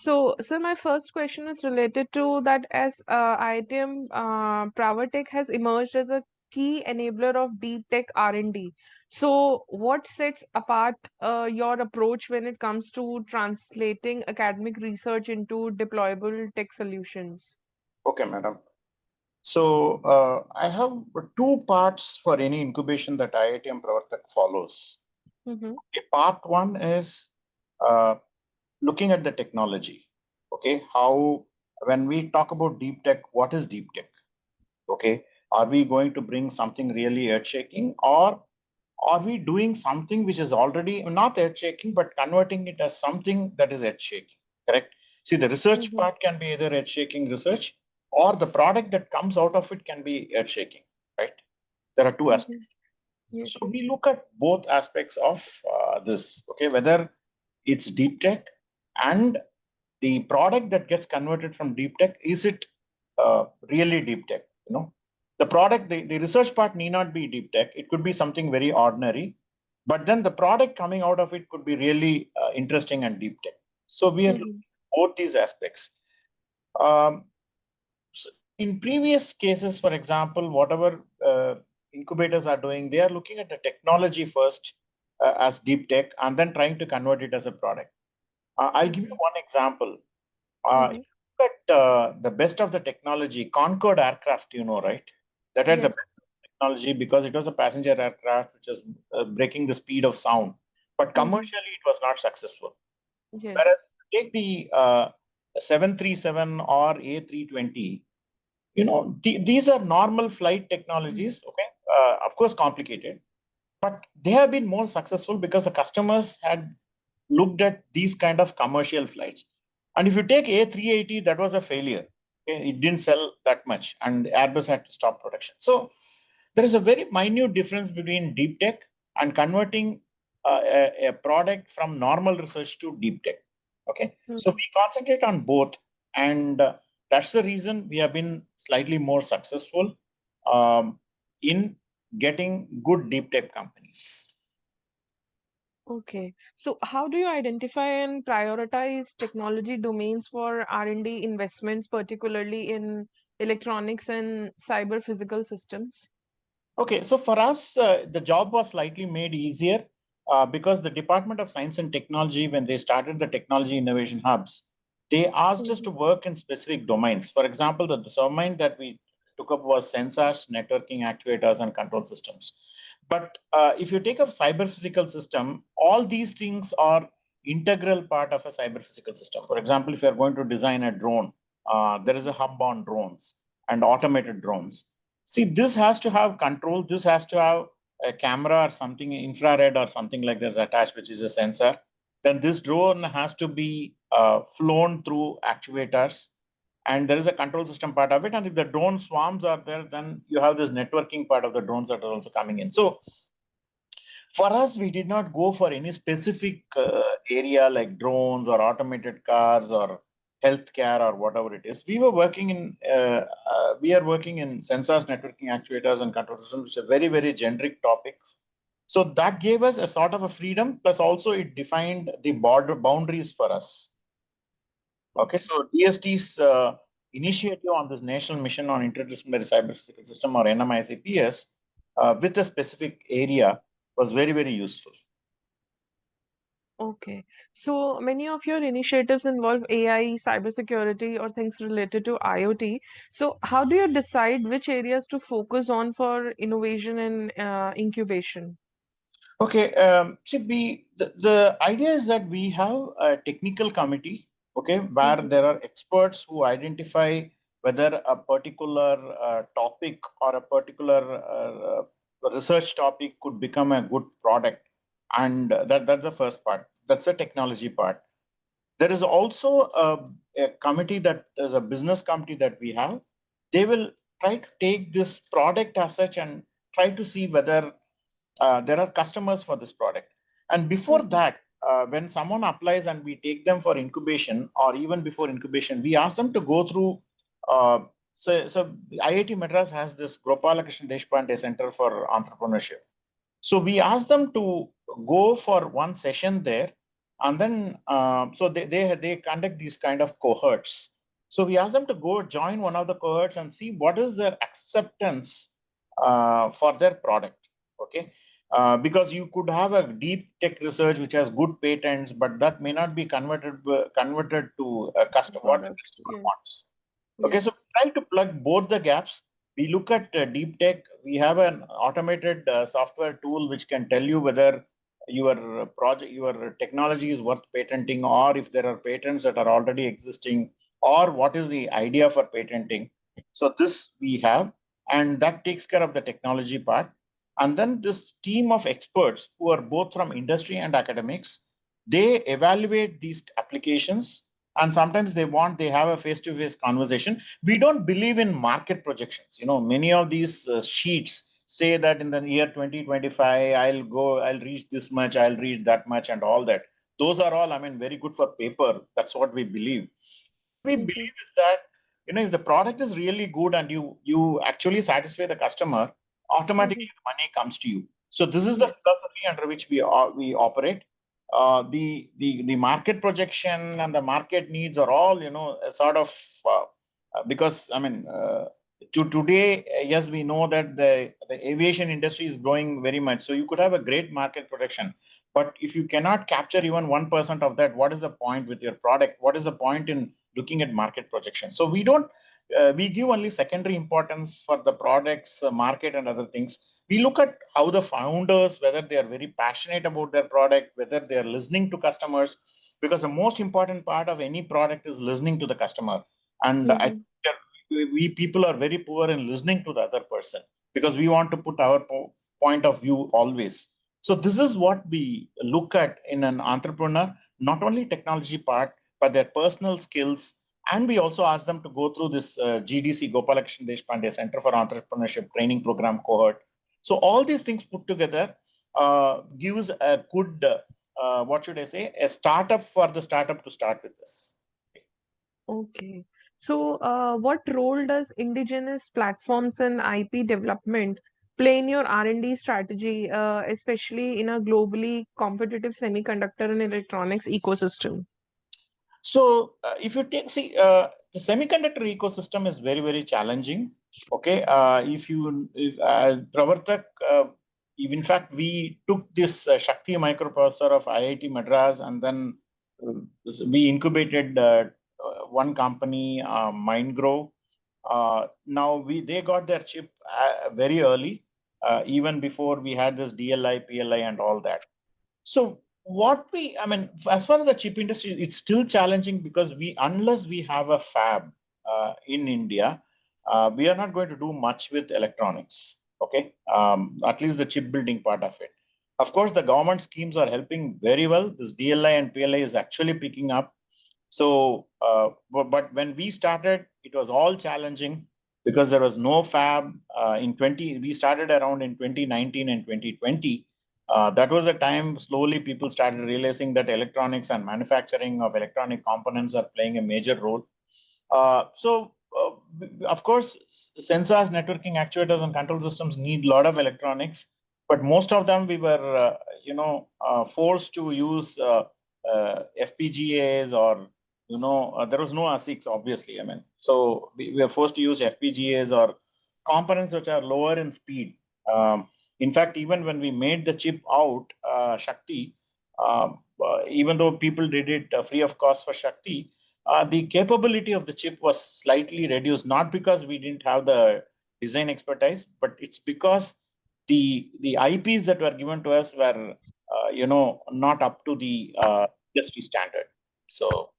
So, sir, my first question is related to that as IITM Pravartak has emerged as a key enabler of deep tech R&D. So, what sets apart your approach when it comes to translating academic research into deployable tech solutions? Okay, madam. So I have two parts for any incubation that IITM Pravartak follows. Mm-hmm. Part one is uh, looking at the technology. Okay, how when we talk about deep tech, what is deep tech? Okay, are we going to bring something really earth-shaking, or are we doing something which is already not earth-shaking, but converting it as something that is earth-shaking? Correct. See, the research Mm-hmm. part can be either earth-shaking research, or the product that comes out of it can be earth-shaking. Right. There are two Mm-hmm. aspects. So Yes. we look at both aspects of this. Okay, whether it's deep tech and the product that gets converted from deep tech, is it really deep tech? The product, the research part need not be deep tech. It could be something very ordinary, but then the product coming out of it could be really interesting and deep tech. So we have Mm-hmm. both these aspects. Um, so in previous cases, for example, whatever incubators are doing, they are looking at the technology first as deep tech and then trying to convert it as a product. I'll give you Mm-hmm. one example. Mm-hmm. If you look at the best of the technology, Concorde aircraft, right? That had the Yes. best technology because it was a passenger aircraft which was breaking the speed of sound. But Mm-hmm. commercially, it was not successful. Whereas Yes. take the 737 or A320, these are normal flight technologies, okay? Of course, complicated, but they have been more successful because the customers had looked at these kind of commercial flights. And if you take A380, that was a failure. Okay? It didn't sell that much, and Airbus had to stop production. So there is a very minute difference between deep tech and converting a product from normal research to deep tech. Okay, so Mm-hmm. we concentrate on both, and that's the reason we have been slightly more successful in getting good deep tech companies. Okay. So how do you identify and prioritize technology domains for R&D investments, particularly in electronics and cyber physical systems? Okay, so for us, the job was slightly made easier because the Department of Science and Technology, when they started the technology innovation hubs, they asked us to Mhm. work in specific domains. For example, the domain that we took up was sensors, networking, actuators, and control systems. But if you take a cyber physical system, all these things are integral part of a cyber physical system. For example, if you're going to design a drone, there is a hub on drones and automated drones. See, this has to have control. This has to have a camera or something infrared or something like this attached, which is a sensor. Then this drone has to be flown through actuators, and there is a control system part of it. And if the drone swarms are there, then you have this networking part of the drones that are also coming in. So for us, we did not go for any specific area like drones or automated cars or healthcare or whatever it is. We are working in sensors, networking actuators, and control systems, which are very, very generic topics. So that gave us a sort of a freedom, plus also it defined the border boundaries for us. Okay, Okay. so DST's initiative on this National Mission on Interdisciplinary Cyber Physical System, or NMICPS, with a specific area was very, very useful. Okay. So many of your initiatives involve AI, cybersecurity, or things related to IoT. So how do you decide which areas to focus on for innovation and incubation? Okay, see, the idea is that we have a technical committee, okay, where Mhm. there are experts who identify whether a particular topic or a particular research topic could become a good product, and that's the first part. That's the technology part. There is also a committee that is a business committee that we have. They will try to take this product as such and try to see whether there are customers for this product. And before Mhm. that, when someone applies and we take them for incubation, or even before incubation, we ask them to go through. So IIT Madras has this Gopalakrishnan Deshpande Center for Entrepreneurship. So we ask them to go for one session there And then so they conduct these kind of cohorts. So we ask them to go join one of the cohorts and see what is their acceptance for their product. Okay. Because you could have a deep tech research which has good patents, but that may not be converted to a The customer what the product. customer Yes. wants. Okay, so Yes. try to plug both the gaps. We look at deep tech. We have an automated software tool which can tell you whether your project, your technology is worth patenting, or if there are patents that are already existing, or what is the idea for patenting. So this we have, and that takes care of the technology part. And then this team of experts who are both from industry and academics, they evaluate these applications, and sometimes they have a face-to-face conversation. We don't believe in market projections. Many of these sheets say that in the year 2025 I'll reach this much, I'll reach that much, and all that. Those are all, I mean, very good for paper. That's what we believe. What we Mm-hmm. believe is that, if the product is really good and you actually satisfy the customer, Mm-hmm. automatically the money comes to you. So this is the Yes. philosophy under which we operate. The market projection and the market needs are all, a sort of because, I mean, to today, yes, we know that the aviation industry is growing very much. So you could have a great market projection, but if you cannot capture even 1% of that, what is the point with your product? What is the point in looking at market projection? So we don't we give only secondary importance for the products, market, and other things. We look at how the founders, whether they are very passionate about their product, whether they are listening to customers, because the most important part of any product is listening to the customer. And I Mm-hmm. think we people are very poor in listening to the other person, because we want to put our point of view always. So this is what we look at in an entrepreneur, not only technology part, but their personal skills. And we also ask them to go through this GDC, Gopalakrishnan Deshpande Center for Entrepreneurship Training Program cohort. So all these things put together gives a good, what should I say, a startup for the startup to start with this. Okay. So, what role does indigenous platforms and IP development play in your R&D strategy, especially in a globally competitive semiconductor and electronics ecosystem? So if you the semiconductor ecosystem is very, very challenging. Okay, if Pravartak, in fact, we took this Shakti microprocessor of IIT Madras, and then uh, we incubated one company, MindGrow. Now they got their chip very early, even before we had this DLI, PLI, and all that. So I mean, as far as the chip industry, it's still challenging, because unless we have a fab in India, we are not going to do much with electronics. Okay, at least the chip building part of it. Of course, the government schemes are helping very well. This DLI and PLI is actually picking up. So, but when we started, it was all challenging, because there was no fab. We started around in 2019 and 2020. That was a time slowly people started realizing that electronics and manufacturing of electronic components are playing a major role. Of course, sensors, networking, actuators, and control systems need a lot of electronics, but most of them we were, forced to use FPGAs, or there was no ASICs, obviously. I mean, so we were forced to use FPGAs or components which are lower in speed. In fact, even when we made the chip out, Shakti, even though people did it free of cost for Shakti, the capability of the chip was slightly reduced, not because we didn't have the design expertise, but it's because the IPs that were given to us were, not up to the industry standard. So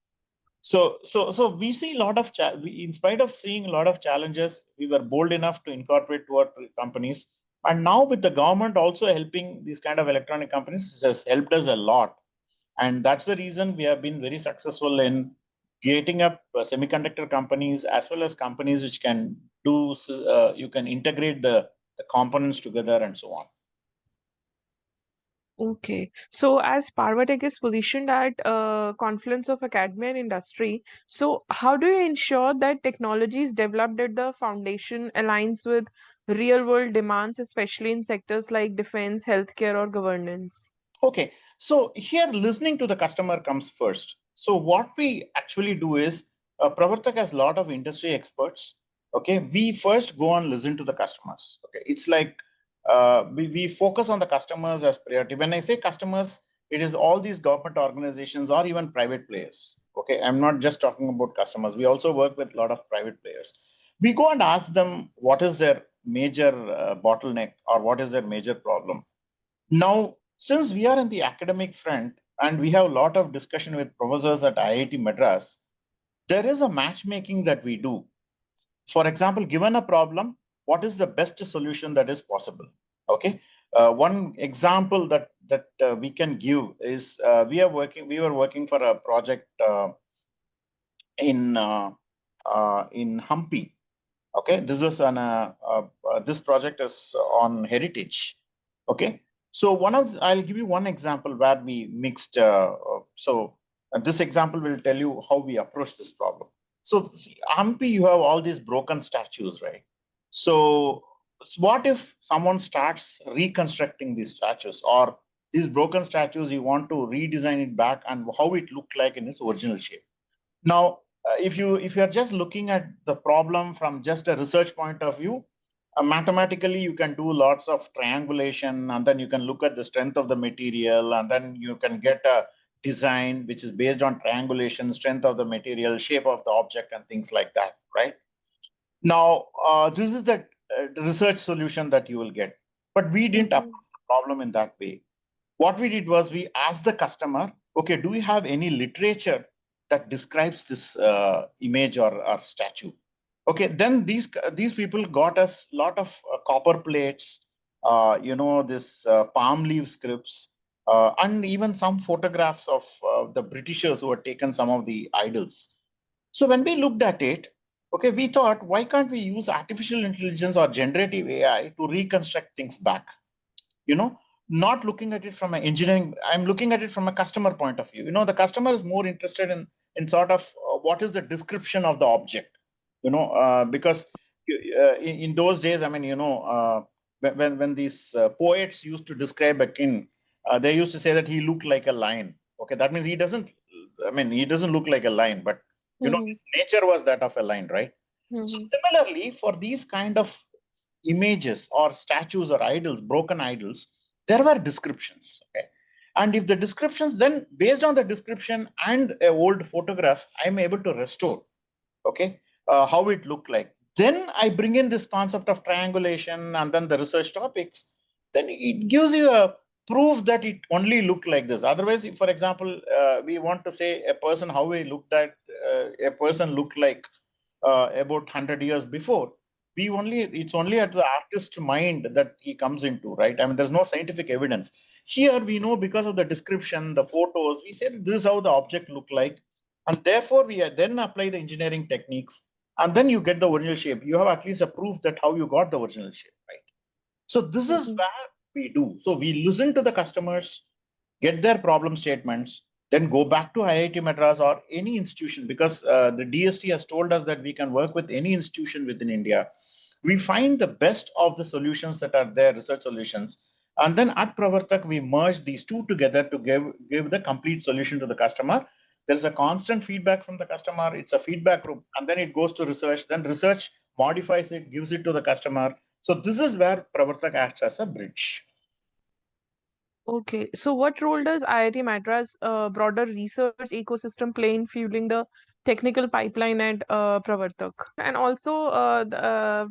we see a lot of in spite of seeing a lot of challenges, we were bold enough to incorporate to our companies. And now with the government also helping these kind of electronic companies, this has helped us a lot. And that's the reason we have been very successful in getting up semiconductor companies, as well as companies which can you can integrate the components together and so on. Okay. So, as Parvatech is positioned at confluence of academia and industry, so how do you ensure that technologies developed at the foundation aligns with real world demands, especially in sectors like defense, healthcare, or governance? Okay, so here listening to the customer comes first. So what we actually do is, Pravartak has a lot of industry experts. Okay, we first go and listen to the customers. Okay, it's like we focus on the customers as priority. When I say customers, it is all these government organizations or even private players. Okay, I'm not just talking about customers. We also work with a lot of private players. We go and ask them what is their major bottleneck or what is their major problem. Now, since we are in the academic front and we have a lot of discussion with professors at IIT Madras, there is a matchmaking that we do. For example, given a problem, what is the best solution that is possible? Okay. One example that we can give is we were working for a project in Hampi. Okay, this was on this project is on heritage. Okay, so I'll give you one example where we mixed. This example will tell you how we approach this problem. So see, Hampi, you have all these broken statues, right? So what if someone starts reconstructing these statues, or these broken statues you want to redesign it back and how it looked like in its original shape? Now, if you are just looking at the problem from just a research point of view, mathematically you can do lots of triangulation, and then you can look at the strength of the material, and then you can get a design which is based on triangulation, strength of the material, shape of the object, and things like that, right? Now, this is the research solution that you will get, but we didn't Mm-hmm. approach the problem in that way. What we did was we asked the customer, okay, do we have any literature that describes this image or statue? Okay, then these people got us a lot of copper plates, this palm leaf scripts, and even some photographs of the Britishers who had taken some of the idols. So when we looked at it, okay, we thought, why can't we use artificial intelligence or generative AI to reconstruct things back? You know, not looking at it from an engineering, I'm looking at it from a customer point of view. The customer is more interested in sort of what is the description of the object, because in those days, I mean, when these poets used to describe a king, they used to say that he looked like a lion. Okay, that means he doesn't look like a lion, but Mm-hmm. his nature was that of a lion, right? So Mm-hmm. similarly, for these kind of images or statues or idols, broken idols, there were descriptions. Okay. And if the descriptions, then based on the description and a old photograph, I'm able to restore, okay, how it looked like. Then I bring in this concept of triangulation and then the research topics. Then it gives you a proof that it only looked like this. Otherwise, if, for example, we want to say a person how he looked at a person looked like about 100 years before, it's only at the artist's mind that he comes into, right? I mean, there's no scientific evidence. Here we know because of the description, the photos, we say that this is how the object looked like, and therefore we then apply the engineering techniques, and then you get the original shape. You have at least a proof that how you got the original shape, right? So this is Mm-hmm. where we do. So we listen to the customers, get their problem statements, then go back to IIT Madras or any institution, because the DST has told us that we can work with any institution within India. We find the best of the solutions that are there, research solutions, and then at Pravartak we merge these two together to give the complete solution to the customer. There's a constant feedback from the customer. It's a feedback loop, and then it goes to research. Then research modifies it, gives it to the customer. So this is where Pravartak acts as a bridge. Okay, so what role does IIT Madras broader research ecosystem play in fueling the technical pipeline at Pravartak? And also,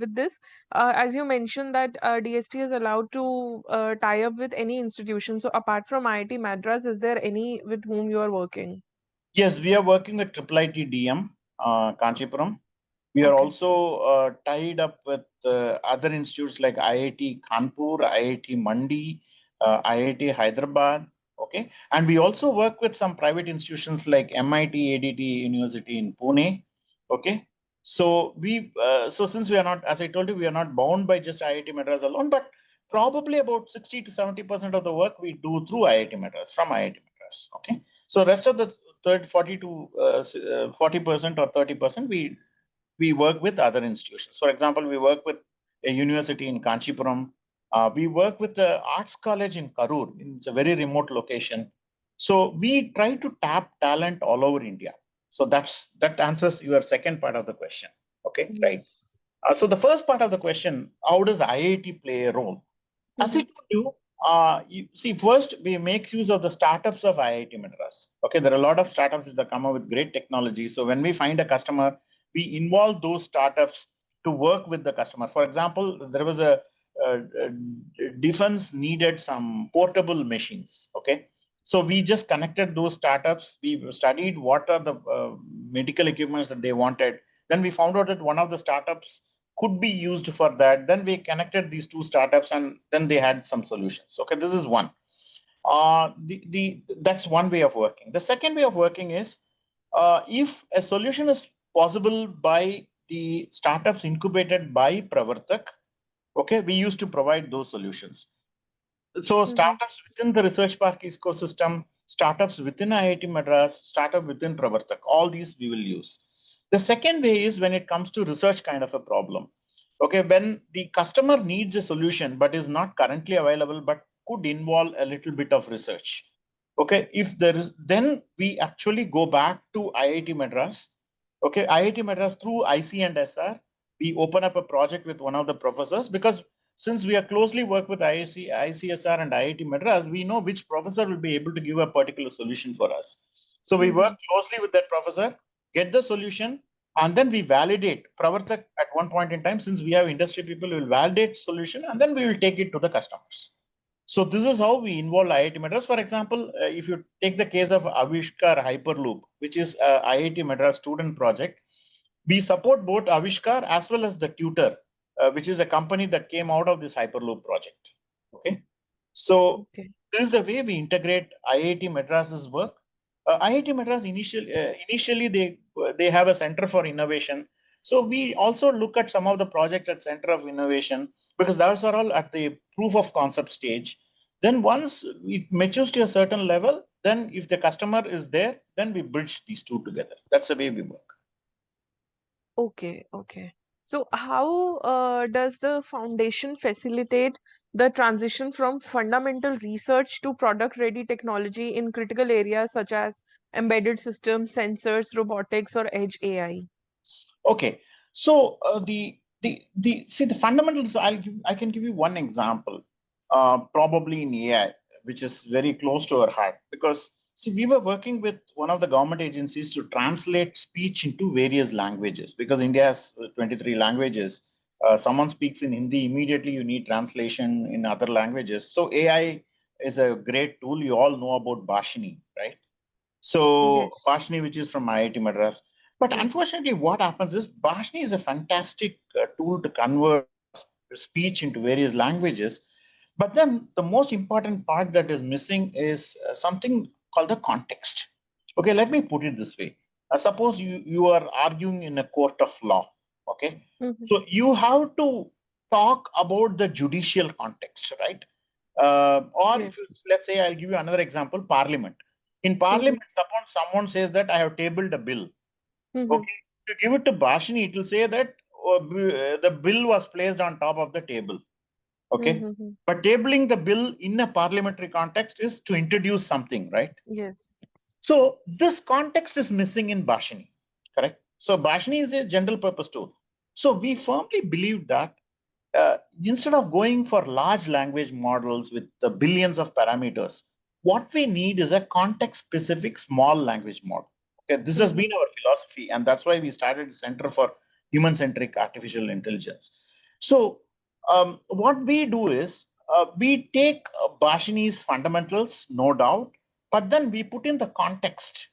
with this, as you mentioned that DST is allowed to tie up with any institution. So apart from IIT Madras, is there any with whom you are working? Yes, we are working with IIIT DM, Kanchipuram. We are Okay. also tied up with other institutes like IIT Kanpur, IIT Mandi, IIT Hyderabad. Okay, and we also work with some private institutions like MIT ADT University in Pune. Okay, so since we are not, as I told you, we are not bound by just IIT Madras alone, but probably about 60 to 70% of the work we do through IIT Madras, from IIT Madras. Okay, so rest of the 40 to 40% or 30% we work with other institutions. For example, we work with a university in Kanchipuram. We work with the Arts College in Karur. It's a very remote location. So we try to tap talent all over India. So that answers your second part of the question. Okay, right. Yes. So the first part of the question, how does IIT play a role? As I Mm-hmm. told you, you see, first we make use of the startups of IIT Madras. Okay, there are a lot of startups that come up with great technology. So when we find a customer, we involve those startups to work with the customer. For example, there was a defense needed some portable machines. Okay, so we just connected those startups. We studied what are the medical equipments that they wanted. Then we found out that one of the startups could be used for that. Then we connected these two startups and then they had some solutions. Okay, this is one. That's one way of working. The second way of working is if a solution is possible by the startups incubated by Pravartak, okay, we used to provide those solutions. So Mm-hmm. startups within the research park ecosystem, startups within IIT Madras, startup within Pravartak, all these we will use. The second way is when it comes to research kind of a problem. Okay, when the customer needs a solution but is not currently available but could involve a little bit of research. Okay, if there is, then we actually go back to IIT Madras. Okay, IIT Madras through IC and SR, we open up a project with one of the professors because since we are closely work with ICSR and IIT Madras, we know which professor will be able to give a particular solution for us. So we Mm-hmm. work closely with that professor, get the solution, and then we validate. Pravartak at one point in time, since we have industry people, will validate solution, and then we will take it to the customers. So this is how we involve IIT Madras. For example, if you take the case of Avishkar Hyperloop, which is a IIT Madras student project, we support both Avishkar as well as the tutor, which is a company that came out of this Hyperloop project. Okay, so Okay. this is the way we integrate IIT Madras's work. IIT Madras initially they have a center for innovation. So we also look at some of the projects at Center of Innovation because those are all at the proof of concept stage. Then once it matures to a certain level, then if the customer is there, then we bridge these two together. That's the way we work. Okay. Okay. So how does the foundation facilitate the transition from fundamental research to product-ready technology in critical areas such as embedded systems, sensors, robotics, or edge AI? Okay, so the see the fundamentals. I can give you one example, probably in AI, which is very close to our heart because see we were working with one of the government agencies to translate speech into various languages because India has 23 languages. Someone speaks in Hindi, immediately you need translation in other languages. So AI is a great tool. You all know about Bashini, right? So Yes. Bashni, which is from IIT Madras. But Yes. unfortunately, what happens is Bashni is a fantastic tool to convert speech into various languages. But then the most important part that is missing is something called the context. Okay, let me put it this way. Suppose you are arguing in a court of law. Okay, Mm-hmm. so you have to talk about the judicial context, right? Or if you, Yes. let's say, I'll give you another example, Parliament. In Mm-hmm. Parliament, suppose someone says that I have tabled a bill. Mm-hmm. Okay, if you give it to Bashini, it will say that the bill was placed on top of the table. Okay, Mm-hmm. but tabling the bill in a parliamentary context is to introduce something, right? Yes. So this context is missing in Bashini, correct? So Bashini is a general purpose tool. So we firmly believe that instead of going for large language models with the billions of parameters, what we need is a context specific small language model. Okay, this has Mm-hmm. been our philosophy, and that's why we started the Center for Human Centric Artificial Intelligence. So, what we do is we take Bashini's fundamentals, no doubt, but then we put in the context.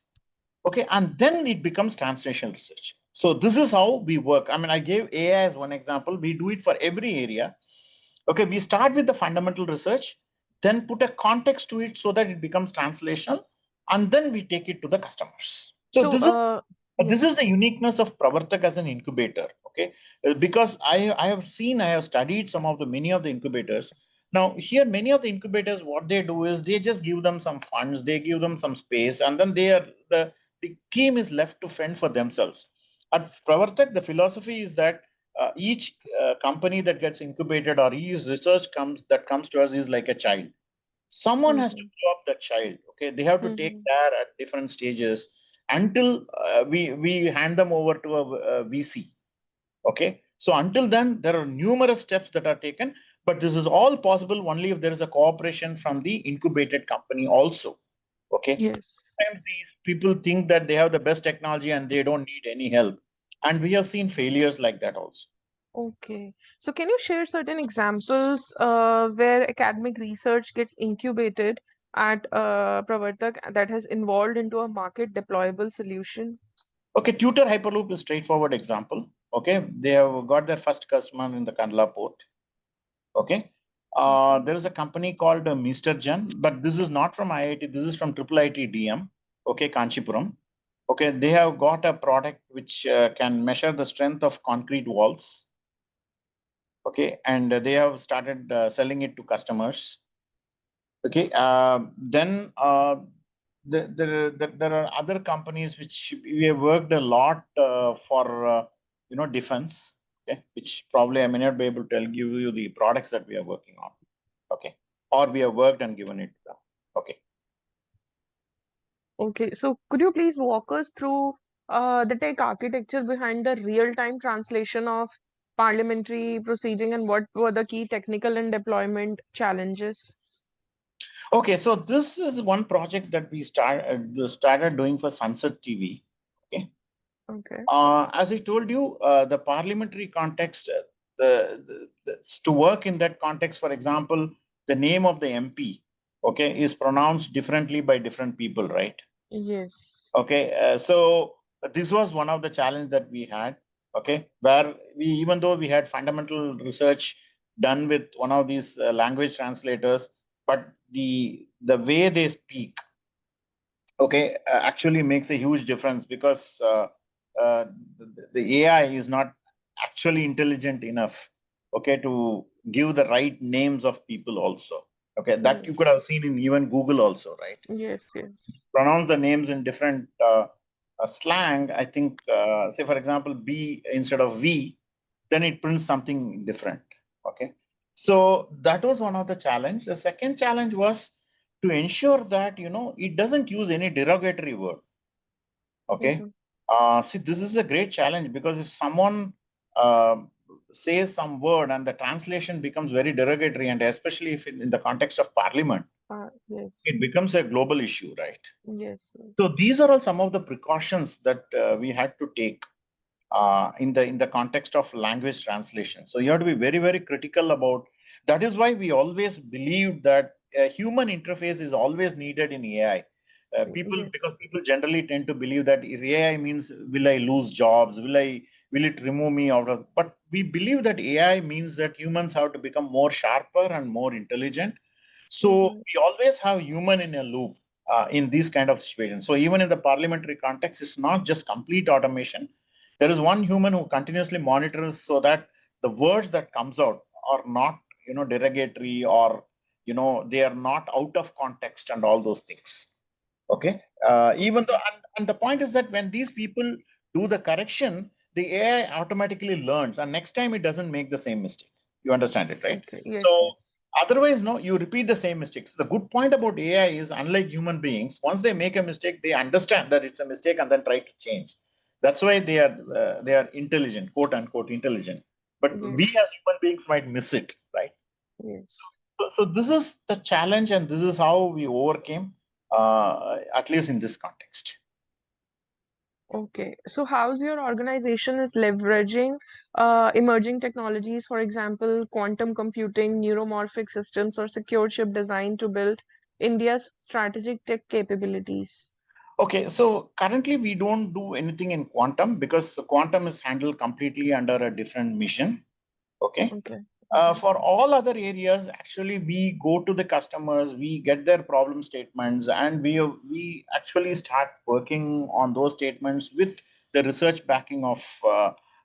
Okay, and then it becomes translational research. So this is how we work. I mean, I gave AI as one example. We do it for every area. Okay, we start with the fundamental research, then put a context to it so that it becomes translational, and then we take it to the customers. So So, this is the yes. uniqueness of Pravartak as an incubator. Okay, because I have seen, I have studied some of the many of the incubators. Now here, many of the incubators, what they do is they just give them some funds, they give them some space, and then they are the team is left to fend for themselves. At Pravartak, the philosophy is that each company that gets incubated or each research that comes to us is like a child. Someone has to Mm-hmm. grow up the child. Okay, they have to take Mm-hmm. care at different stages until we hand them over to a VC. Okay, so until then, there are numerous steps that are taken, but this is all possible only if there is a cooperation from the incubated company also. Okay, Yes. sometimes these people think that they have the best technology and they don't need any help, and we have seen failures like that also. Okay. So can you share certain examples where academic research gets incubated at Pravartak that has evolved into a market deployable solution? Okay, Tutor Hyperloop is straightforward example. Okay, they have got their first customer in the Kandla port. Okay, Okay. there is a company called Mr. Jan, but this is not from IIT. This is from Triple IT DM. Okay, Kanchipuram. Okay, they have got a product which can measure the strength of concrete walls. Okay, and they have started selling it to customers. Okay, then there are other companies which we have worked a lot for defense. Okay, which probably I may not be able to give you the products that we are working on. Okay, or we have worked and given it to them. Okay. Okay. So could you please walk us through the tech architecture behind the real-time translation of parliamentary proceeding and what were the key technical and deployment challenges? Okay, so this is one project that we started doing for Sunset TV. Okay. Okay. As I told you, the parliamentary context, to work in that context, for example, the name of the MP, okay, is pronounced differently by different people, right? Yes. Okay, so this was one of the challenge that we had, okay, where we, even though we had fundamental research done with one of these language translators, but the way they speak, okay, actually makes a huge difference because the AI is not actually intelligent enough, okay, to give the right names of people also. Okay, that you could have Yes. seen in even Google also, right? Yes. Yes. Pronounce the names in different slang. I think, say for example, B instead of V, then it prints something different. Okay, so that was one of the challenge. The second challenge was to ensure that it doesn't use any derogatory word. Okay. Mm-hmm. See, this is a great challenge because if someone uh, says some word and the translation becomes very derogatory, and especially if in the context of parliament, Yes. it becomes a global issue, right? Yes. So Yes. these are all some of the precautions that we had to take in the context of language translation. So you have to be very, very critical about. That is why we always believe that a human interface is always needed in AI. Because Yes. people generally tend to believe that if AI means will I lose jobs, will it remove me out of. But we believe that AI means that humans have to become more sharper and more intelligent. So Mm-hmm. we always have human in a loop in these kind of situations. So even in the parliamentary context, it's not just complete automation. There is one human who continuously monitors so that the words that comes out are not derogatory, or they are not out of context and all those things. Okay, even though, Okay. and the point is that when these people do the correction, the AI automatically learns, and next time it doesn't make the same mistake. You understand it, right? Okay. So Yes. Yes. otherwise, no, you repeat the same mistakes. The good point about AI is, unlike human beings, once they make a mistake, they understand that it's a mistake and then try to change. That's why they are intelligent, quote unquote intelligent. But we as Yes. human beings might miss it, right? So, Yes. so this is the challenge, and this is how we overcame, at least in this context. Okay. So how's your organization is leveraging emerging technologies, for example, quantum computing, neuromorphic systems, or secure chip design to build India's strategic tech capabilities? Okay, so currently we don't do anything in quantum because quantum is handled completely under a different mission. Okay. Okay. Okay. For all other areas, actually, we go to the customers, we get their problem statements, and we actually start working on those statements with the research backing of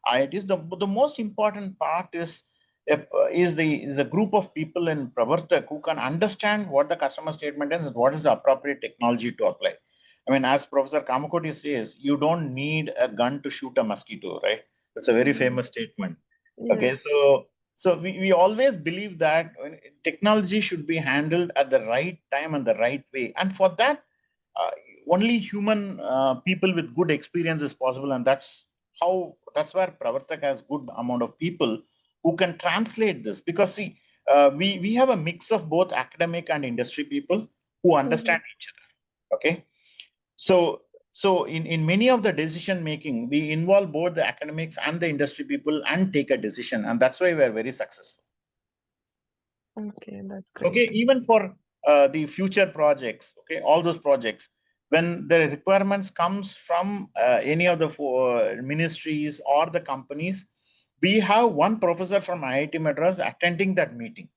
IITs. The most important part is the group of people in Pravartak who can understand what the customer statement is and what is the appropriate technology to apply. I mean, as Professor Kamakoti says, you don't need a gun to shoot a mosquito, right? That's a very Mm-hmm. famous statement. Okay, Yes. so we always believe that technology should be handled at the right time and the right way, and for that, uh, only human people with good experience is possible, and that's where Pravartak has good amount of people who can translate this. Because see, we have a mix of both academic and industry people who Mm-hmm. understand each other. Okay, so in many of the decision making, we involve both the academics and the industry people and take a decision, and that's why we are very successful. Okay, that's Okay, great. even for the future projects, okay, all those projects, when the requirements comes from any of the ministries or the companies, we have one professor from IIT Madras attending that meeting,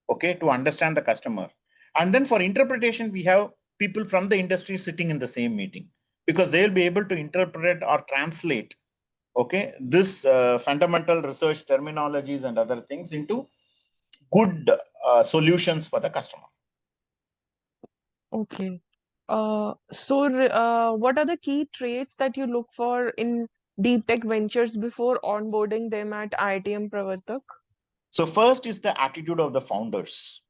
okay, to understand the customer. And then for interpretation, we have people from the industry sitting in the same meeting, because they'll be able to interpret or translate, okay, this fundamental research terminologies and other things into good solutions for the customer. Okay. What are the key traits that you look for in deep tech ventures before onboarding them at IITM Pravartak? So first is the attitude of the founders.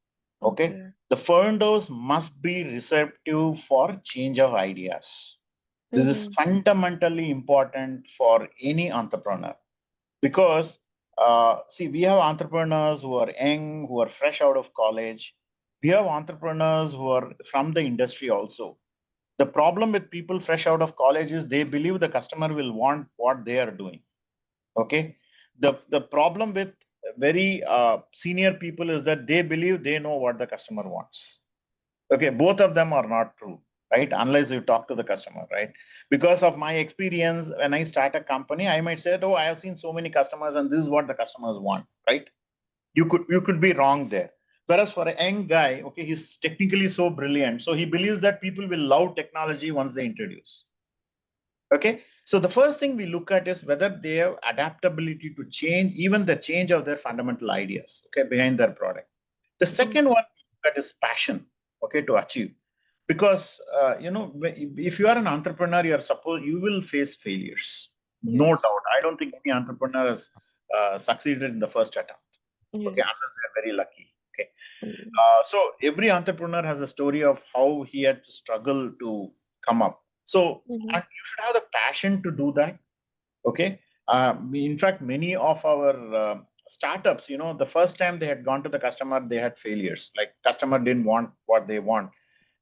Okay, Okay. the founders must be receptive for change of ideas. This is Mm-hmm. fundamentally important for any entrepreneur, because see, we have entrepreneurs who are young, who are fresh out of college. We have entrepreneurs who are from the industry also. The problem with people fresh out of college is they believe the customer will want what they are doing. Okay, the problem with very senior people is that they believe they know what the customer wants. Okay, both of them are not true, right? Unless you talk to the customer, right? Because of my experience, when I start a company, I might say that, oh, I have seen so many customers and this is what the customers want, right? You could be wrong there. Whereas for a young guy, okay, he's technically so brilliant, so he believes that people will love technology once they introduce. Okay, so the first thing we look at is whether they have adaptability to change, even the change of their fundamental ideas, okay, behind their product. The second one Okay. we look at is passion, okay, to achieve. Because if you are an entrepreneur, you are supposed you will face failures, no doubt. Yes. I don't think any entrepreneur has succeeded in the first attempt, okay, unless Yes. they are very lucky. Okay, Yes. so every entrepreneur has a story of how he had to struggle to come up. So, Mm-hmm. and you should have the passion to do that. Okay. In fact, many of our startups, the first time they had gone to the customer, they had failures. Like customer didn't want what they want,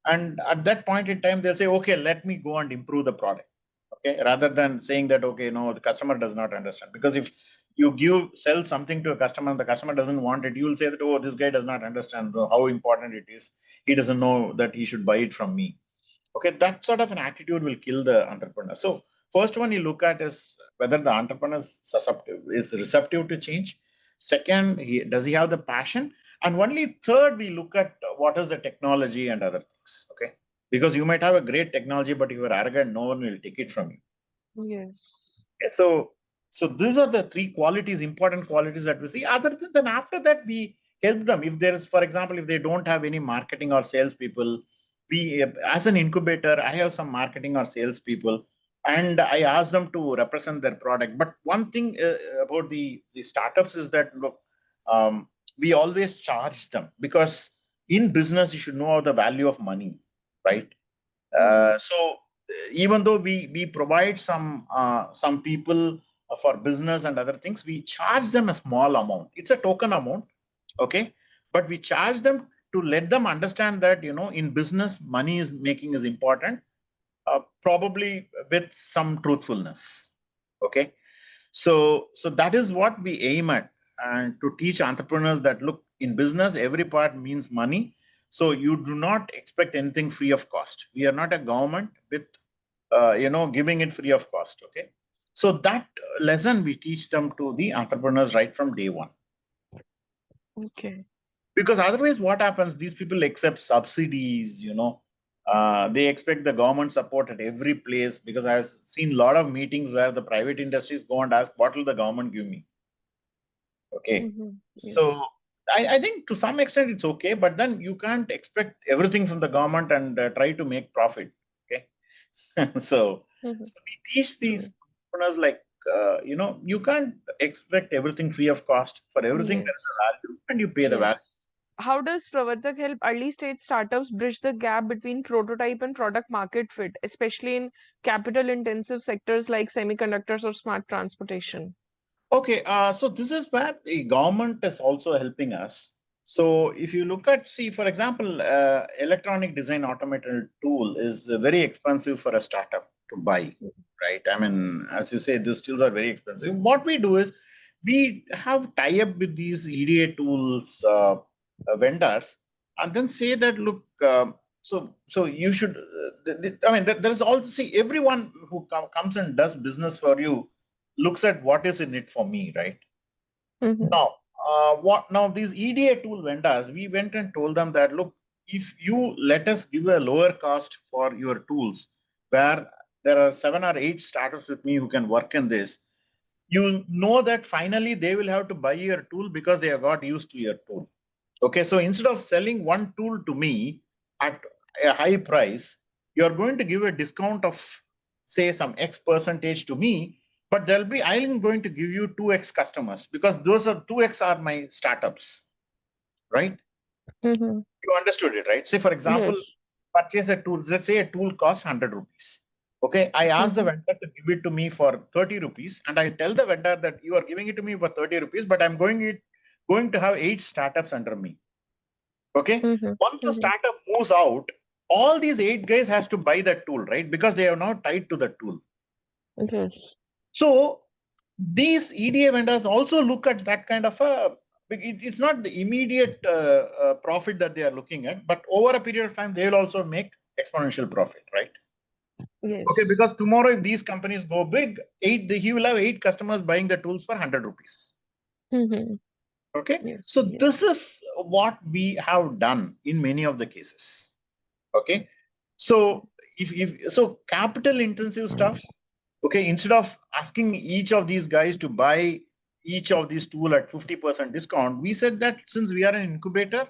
and at that point in time, they'll say, "Okay, let me go and improve the product." Okay, rather than saying that, okay, no, the customer does not understand. Because if you sell something to a customer and the customer doesn't want it, you will say that, oh, this guy does not understand how important it is. He doesn't know that he should buy it from me. Okay, that sort of an attitude will kill the entrepreneur. So first one you look at is whether the entrepreneur is receptive to change. Second, does he have the passion? And only third, we look at what is the technology and other things. Okay, because you might have a great technology, but if you're arrogant, no one will take it from you. Yes. Okay, so these are the three qualities, important qualities that we see. Other than after that, we help them. If there is, for example, if they don't have any marketing or sales people, we, as an incubator, I have some marketing or sales people, and I ask them to represent their product. But one thing about the startups is that, look, we always charge them, because in business you should know the value of money, right? Mm-hmm. So even though we provide some people for business and other things, we charge them a small amount. It's a token amount, okay, but we charge them to let them understand that, in business, money is making is important, probably with some truthfulness. Okay, so that is what we aim at, and to teach entrepreneurs that, look, in business every part means money. So you do not expect anything free of cost. We are not a government with giving it free of cost. Okay, so that lesson we teach them to the entrepreneurs right from day one. Okay. Because otherwise what happens, these people accept subsidies, they expect the government support at every place. Because I've seen a lot of meetings where the private industries go and ask, what will the government give me? Okay, Mm-hmm. so Yes. I think to some extent it's okay, but then you can't expect everything from the government and try to make profit. Okay, so Mm-hmm. so we teach these True. entrepreneurs, like, you can't expect everything free of cost. For everything, there is a Yes. value, and you pay the value. Yes. How does Pravartak help early stage startups bridge the gap between prototype and product market fit, especially in capital intensive sectors like semiconductors or smart transportation? Okay, so this is where the government is also helping us. So if you look at, see, for example, electronic design automated tool is very expensive for a startup to buy, right? I mean, as you say, these tools are very expensive. What we do is we have tie up with these EDA tools vendors, and then say that, look, so you should. I mean, there is also, see, everyone who comes and does business for you looks at what is in it for me, right? Mm-hmm. Now, what now? These EDA tool vendors, we went and told them that, look, if you let us give a lower cost for your tools, where there are 7 or 8 startups with me who can work in this, you know that finally they will have to buy your tool because they have got used to your tool. Okay, so instead of selling one tool to me at a high price, you're going to give a discount of, say, some X percentage to me, but I'm going to give you 2X customers because those are 2X are my startups, right? Mm-hmm. You understood it, right? Say, for example, Yes. purchase a tool. Let's say a tool costs 100 rupees. Okay, I ask the Mm-hmm. vendor to give it to me for 30 rupees, and I tell the vendor that you are giving it to me for 30 rupees, but I'm going to have 8 startups under me. Okay. Mm-hmm. Once the Mm-hmm. startup moves out, all these 8 guys has to buy that tool, right? Because they are now tied to the tool. Yes. So these EDA vendors also look at that kind of a. It's not the immediate profit that they are looking at, but over a period of time, they will also make exponential profit, right? Okay, because Yes. tomorrow if these companies go big, he will have 8 customers buying the tools for 100 rupees. Mm-hmm. Okay, Yes. so Yes. this is what we have done in many of the cases. Okay, so if so capital intensive stuff, okay, instead of asking each of these guys to buy each of these tool at 50% discount, we said that since we are an incubator,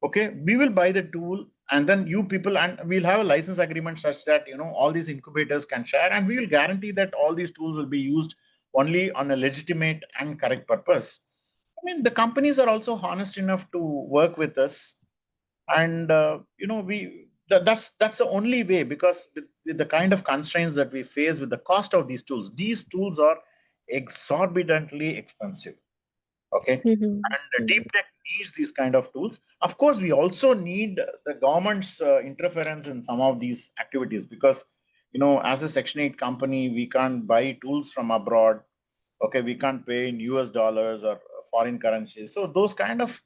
okay, we will buy the tool, and then you people, and we'll have a license agreement such that all these incubators can share, and we will guarantee that all these tools will be used only on a legitimate and correct purpose. I mean, the companies are also honest enough to work with us, and that's the only way, because with the kind of constraints that we face with the cost of these tools are exorbitantly expensive. Okay, Mm-hmm. and the Mm-hmm. deep tech needs these kind of tools. Of course, we also need the government's interference in some of these activities, because as a Section 8 company, we can't buy tools from abroad. Okay, we can't pay in US dollars or foreign currencies, so those kind of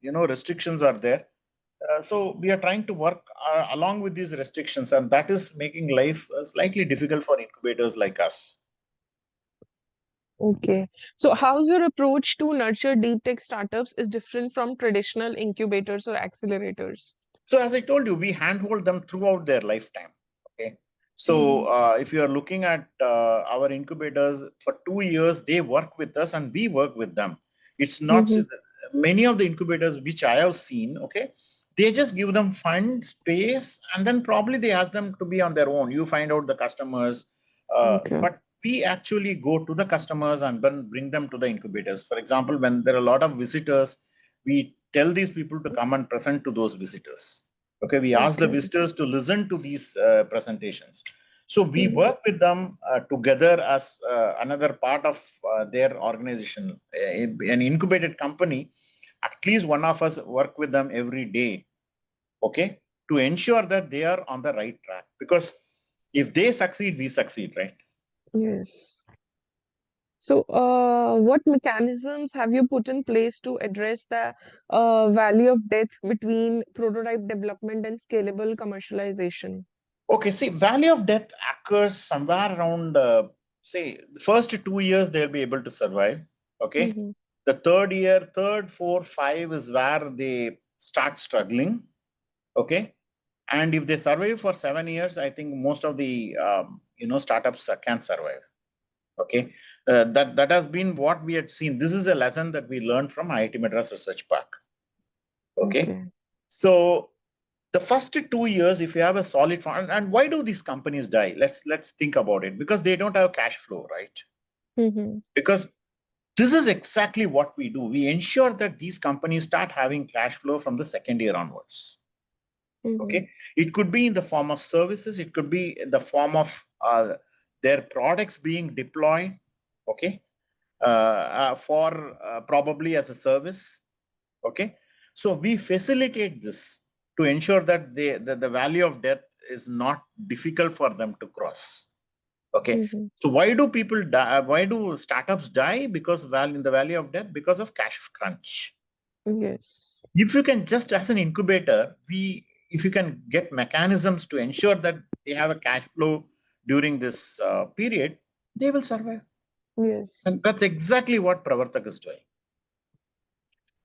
restrictions are there. So we are trying to work along with these restrictions, and that is making life slightly difficult for incubators like us. Okay. So how's your approach to nurture deep tech startups is different from traditional incubators or accelerators? So as I told you, we handhold them throughout their lifetime. Okay. So Mm-hmm. if you are looking at our incubators for 2 years, they work with us and we work with them. It's not Mm-hmm. many of the incubators which I have seen. Okay, they just give them fund space, and then probably they ask them to be on their own. You find out the customers, Okay. but we actually go to the customers and then bring them to the incubators. For example, when there are a lot of visitors, we tell these people to come and present to those visitors. Okay, we ask the Okay. visitors to listen to these presentations. So we Mm-hmm. work with them together as another part of their organization. An incubated company, at least one of us work with them every day. Okay, to ensure that they are on the right track. Because if they succeed, we succeed, right? Yes. So, what mechanisms have you put in place to address the valley of death between prototype development and scalable commercialization? Okay, see, valley of death occurs somewhere around, say, the first 2 years they'll be able to survive. Okay, Mm-hmm. the third year, third, four, five is where they start struggling. Okay, and if they survive for 7 years, I think most of the startups can survive. Okay, that has been what we had seen. This is a lesson that we learned from IIT Madras Research Park. Okay, Okay. so The first 2 years, if you have a solid fund, and why do these companies die? Let's think about it. Because they don't have cash flow, right? Mm-hmm. Because this is exactly what we do. We ensure that these companies start having cash flow from the second year onwards. Mm-hmm. Okay, it could be in the form of services, it could be in the form of their products being deployed, okay, for probably as a service. Okay, so we facilitate this to ensure that the value of debt is not difficult for them to cross. Okay, Mm-hmm. so why do people die? Why do startups die? Because value in the value of debt, because of cash crunch. Yes. If you can just as an incubator, if you can get mechanisms to ensure that they have a cash flow during this period, they will survive. And Yes. that's exactly what Pravartak is doing.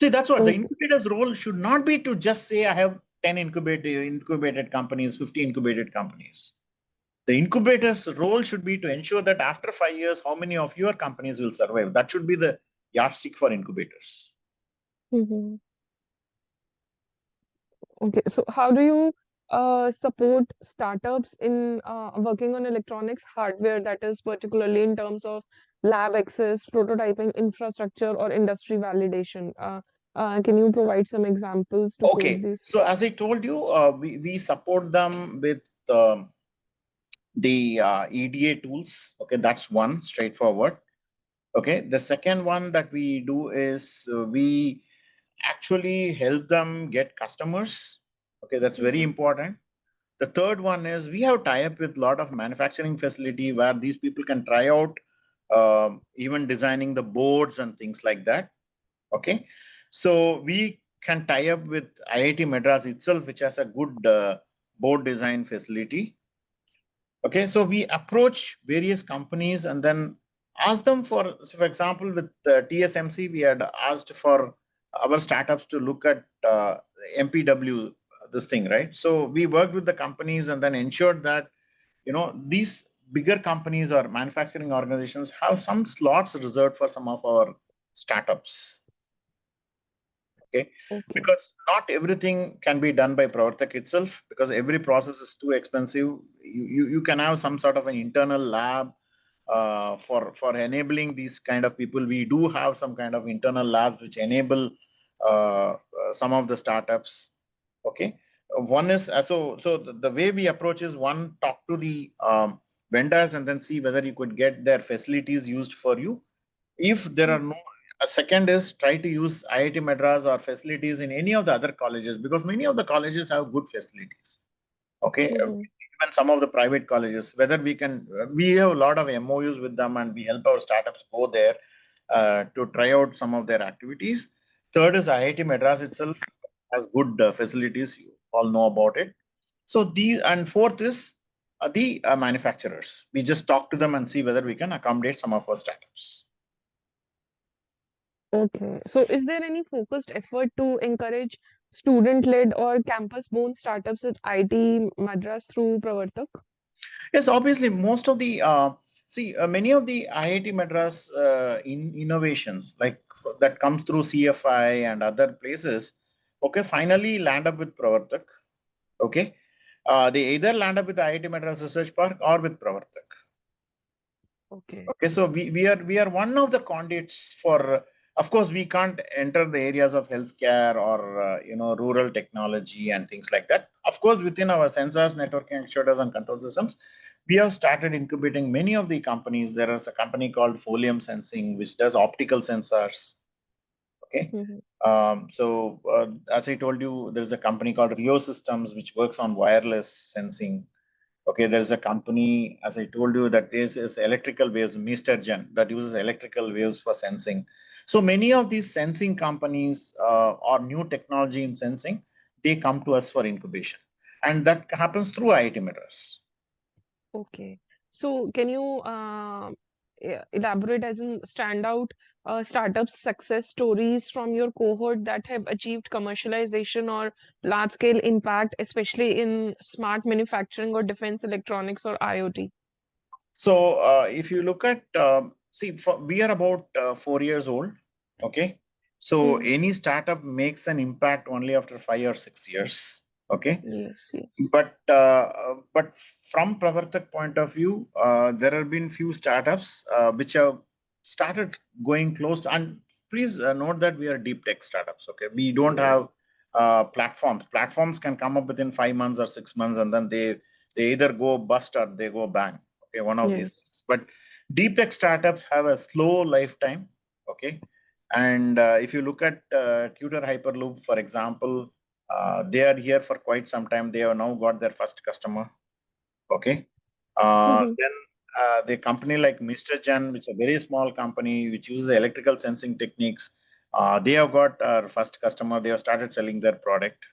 See, that's what the Okay. incubator's role should not be to just say I have 10 incubated companies, 50 incubated companies. The incubator's role should be to ensure that after 5 years, how many of your companies will survive. That should be the yardstick for incubators. Mm-hmm. Okay. So how do you support startups in working on electronics hardware, that is particularly in terms of lab access, prototyping, infrastructure, or industry validation? Can you provide some examples to close Okay, this? so as I told you, we support them with the EDA tools. Okay, that's one straightforward. Okay, the second one that we do is we actually help them get customers. Okay, that's very Mm-hmm. important. The third one is we have tie up with a lot of manufacturing facility where these people can try out even designing the boards and things like that. Okay, so we can tie up with IIT Madras itself, which has a good board design facility. Okay, so we approach various companies and then ask them for, so for example, with TSMC, we had asked for our startups to look at MPW, this thing, right? So we worked with the companies and then ensured that, these bigger companies or manufacturing organizations have some slots reserved for some of our startups. Okay, Okay. because not everything can be done by Pravartak itself, because every process is too expensive. You can have some sort of an internal lab for enabling these kind of people. We do have some kind of internal labs which enable some of the startups. Okay, one is so the way we approach is, one, talk to the vendors and then see whether you could get their facilities used for you. If there are no, a second is try to use IIT Madras or facilities in any of the other colleges, because many of the colleges have good facilities. Okay, Mm-hmm. even some of the private colleges, whether we have a lot of MOUs with them and we help our startups go there to try out some of their activities. Third is IIT Madras itself has good facilities. You all know about it. So and fourth is the manufacturers. We just talk to them and see whether we can accommodate some of our startups. Okay. So is there any focused effort to encourage student-led or campus-born startups at IIT Madras through Pravartak? Yes, obviously, most of the many of the IIT Madras innovations that come through CFI and other places, okay, finally land up with Pravartak. Okay, they either land up with IIT Madras Research Park or with Pravartak. Okay. Okay, so we are one of the conduits for. Of course, we can't enter the areas of healthcare or rural technology and things like that. Of course, within our sensors, networking actuators, and control systems, we have started incubating many of the companies. There is a company called Folium Sensing, which does optical sensors. Okay, Mm-hmm. as I told you, there is a company called Rio Systems, which works on wireless sensing. Okay, there's a company, as I told you, that is electrical waves, Mr. Gen, that uses electrical waves for sensing. So many of these sensing companies or new technology in sensing, they come to us for incubation. And that happens through IIT Madras. Okay. So can you elaborate as in standout startup success stories from your cohort that have achieved commercialization or large-scale impact, especially in smart manufacturing or defense electronics or IoT? So if you look at, we are about 4 years old. Okay. So Mm-hmm. any startup makes an impact only after 5 or 6 years. Okay. Yes, yes. But from Pravartak point of view, there have been few startups which have started going close to, and please note that we are deep tech startups. Okay, we don't Yes. have platforms. Platforms can come up within 5 months or 6 months, and then they either go bust or they go bang. Okay, one of these things. Yes. But deep tech startups have a slow lifetime. Okay, and if you look at Tutor Hyperloop, for example, they are here for quite some time. They have now got their first customer. Okay. Mm-hmm. Then the company like Mr. Jen, which is a very small company which uses electrical sensing techniques, they have got our first customer. They have started selling their product.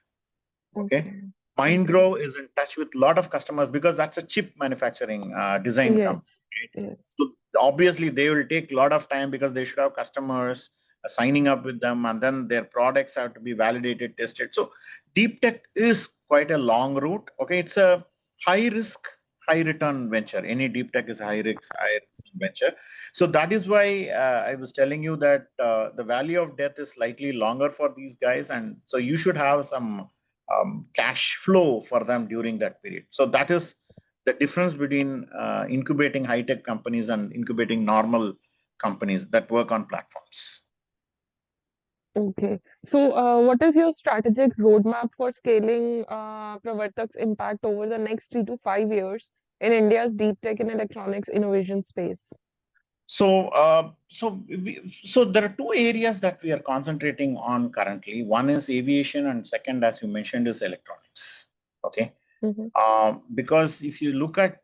Okay. Okay. Okay. Mindgrow is in touch with a lot of customers because that's a chip manufacturing design company. Yes. Right? Yes. So obviously they will take a lot of time because they should have customers signing up with them, and then their products have to be validated, tested. So deep tech is quite a long route. Okay, it's a high risk, high return venture. Any deep tech is a high risk venture. So that is why I was telling you that the value of death is slightly longer for these guys, and so you should have some cash flow for them during that period. So that is the difference between incubating high tech companies and incubating normal companies that work on platforms. Okay. So, what is your strategic roadmap for scaling Pravartak's impact over the next 3 to 5 years in India's deep tech and electronics innovation space? So there are two areas that we are concentrating on currently. One is aviation, and second, as you mentioned, is electronics. Okay. Mm-hmm. Because if you look at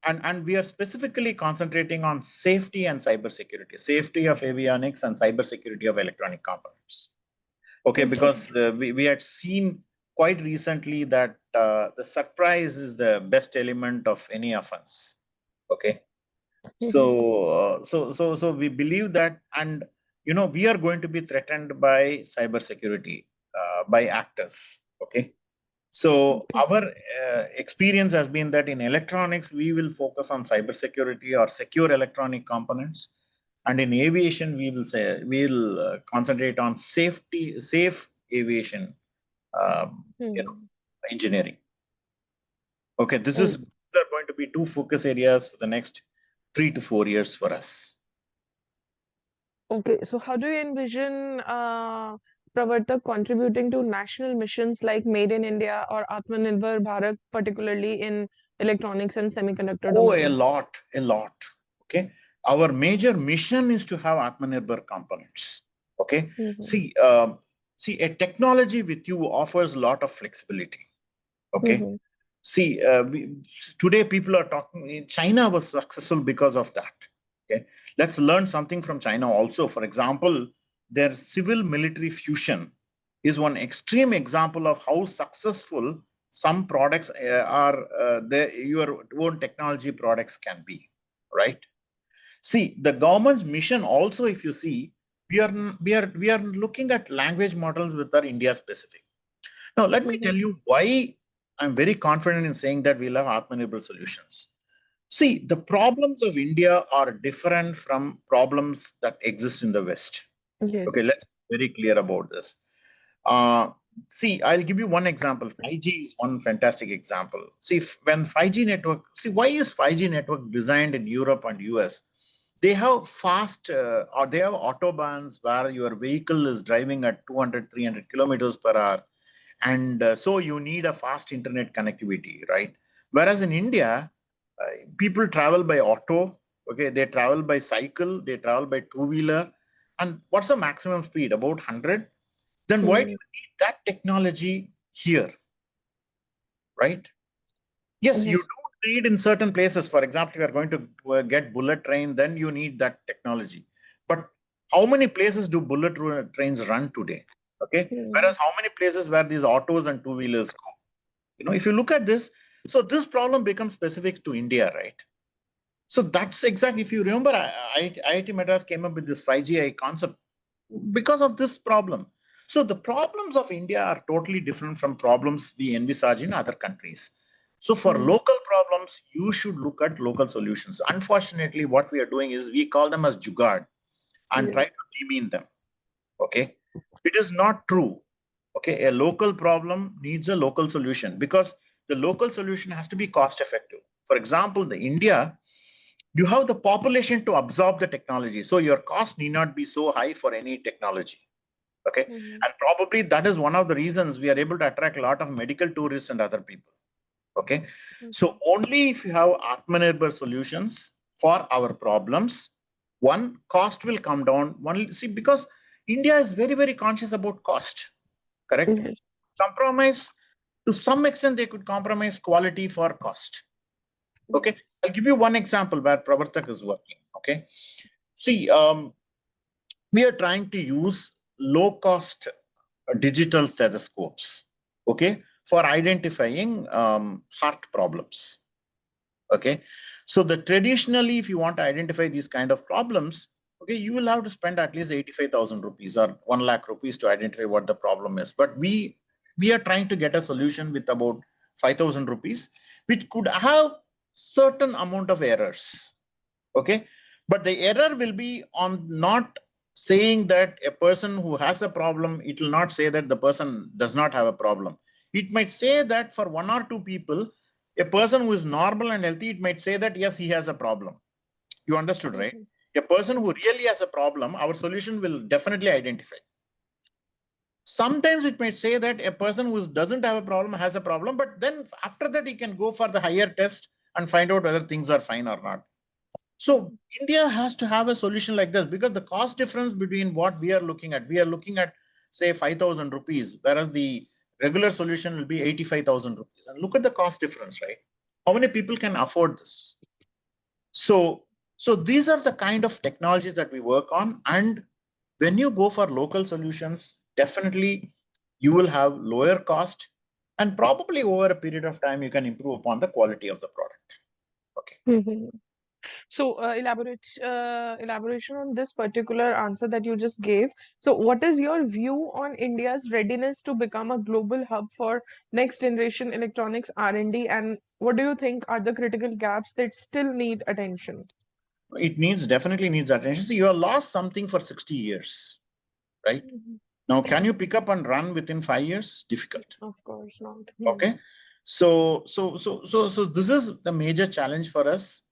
and we are specifically concentrating on safety and cybersecurity, safety of avionics and cybersecurity of electronic components. Okay, Okay. because we had seen quite recently that the surprise is the best element of any offense. Okay, Mm-hmm. so we believe that, and we are going to be threatened by cybersecurity by actors. Okay, so Okay. our experience has been that in electronics, we will focus on cybersecurity or secure electronic components, and in aviation, we'll concentrate on safe aviation, Hmm. engineering. Okay, Mm. these are going to be two focus areas for the next 3 to 4 years for us. Okay. So, how do you envision Pravartak contributing to national missions like Made in India or Atmanirbhar Bharat, particularly in electronics and semiconductor Oh, a domain? lot, a lot. Okay. Our major mission is to have Atmanirbhar components. Okay. Mm-hmm. See, a technology with you offers a lot of flexibility. Okay. Mm-hmm. See, today people are talking, China was successful because of that. Okay. Let's learn something from China also. For example, their civil military fusion is one extreme example of how successful some products your own technology products can be, right? See, the government's mission also, if you see, we are looking at language models with our India specific. Now, let me Mm-hmm. tell you why I'm very confident in saying that we'll have Atmanirbhar solutions. See, the problems of India are different from problems that exist in the West. Okay, Yes. let's be very clear about this. Uh, See, I'll give you one example. 5G is one fantastic example. See, when 5G network, see, why is 5G network designed in Europe and US? They have fast, or they have autobahns where your vehicle is driving at 200, 300 kilometers per hour. And so you need a fast internet connectivity, right? Whereas in India, people travel by auto, okay, they travel by cycle, they travel by two-wheeler. And what's the maximum speed? About 100? Then why do Mm. you need that technology here, right? Yes, you Yes. do need in certain places. For example, if you are going to get bullet train, then you need that technology. But how many places do trains run today? Okay. Mm. Whereas how many places where these autos and two-wheelers go? If you look at this, so this problem becomes specific to India, right? So that's exactly, if you remember, IIT Madras came up with this 5G concept because of this problem. So the problems of India are totally different from problems we envisage in other countries. So for Mm. local problems, you should look at local solutions. Unfortunately, what we are doing is we call them as jugaad and try Yes. to demean them. Okay, it is not true. Okay, a local problem needs a local solution because the local solution has to be cost effective. For example, the India, you have the population to absorb the technology, so your cost need not be so high for any technology. Okay, Mhm. and probably that is one of the reasons we are able to attract a lot of medical tourists and other people. Okay, so Mhm. only if you have Atmanirbhar solutions for our problems, one, cost will come down. One, see, because India is very, very conscious about cost. Correct? Yes. Compromise to some extent, they could compromise quality for cost. Okay, Yes. I'll give you one example where Pravartak is working. Okay, see, we are trying to use low cost digital stethoscopes, okay, for identifying heart problems. Okay, so the traditionally, if you want to identify these kind of problems, okay, you will have to spend at least 85,000 rupees or 1 lakh rupees to identify what the problem is. But we are trying to get a solution with about 5,000 rupees, which could have certain amount of errors. Okay, but the error will be on not saying that a person who has a problem, it will not say that the person does not have a problem. It might say that for one or two people, a person who is normal and healthy, it might say that yes, he has a problem. You understood, right? Mhm. A person Mhm. who really has a problem, our solution will definitely identify. Sometimes it might say that a person who doesn't have a problem has a problem, but then after that he can go for the higher test and find out whether things are fine or not. So Mhm. India has to have a solution like this because the cost difference between what we are looking at, say 5,000 rupees, whereas the regular solution will be 85,000 rupees. And look at the cost difference, right? How many people can afford this? So, so these are the kind of technologies that we work on. And when you go for local solutions, definitely you will have lower cost and probably over a period of time, you can improve upon the quality of the product. Okay. Mhm. So, elaboration on this particular answer that you just gave. So, what is your view on India's readiness to become a global hub for next generation electronics R&D, and what do you think are the critical gaps that still need attention? It needs definitely needs attention. So you have lost something for 60 years, right? Mhm. Now, can you pick up and run within 5 years? Difficult. Of course not. Okay. So this is the major challenge for us.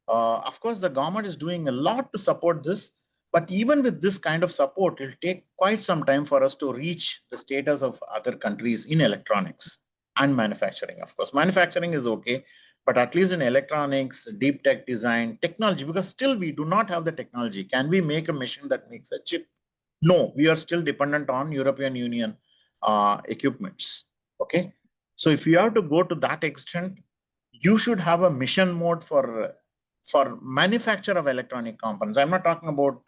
Of course, the government is doing a lot to support this, but even with this kind of support, it'll take quite some time for us to reach the status of other countries in electronics and manufacturing. Of course, manufacturing is okay, but at least in electronics, deep tech design, technology, because still we do not have the technology. Can we make a machine that makes a chip? No, we are still dependent on European Union equipments. Okay, so if you have to go to that extent, you should have a mission mode for manufacture of electronic components. I'm not talking about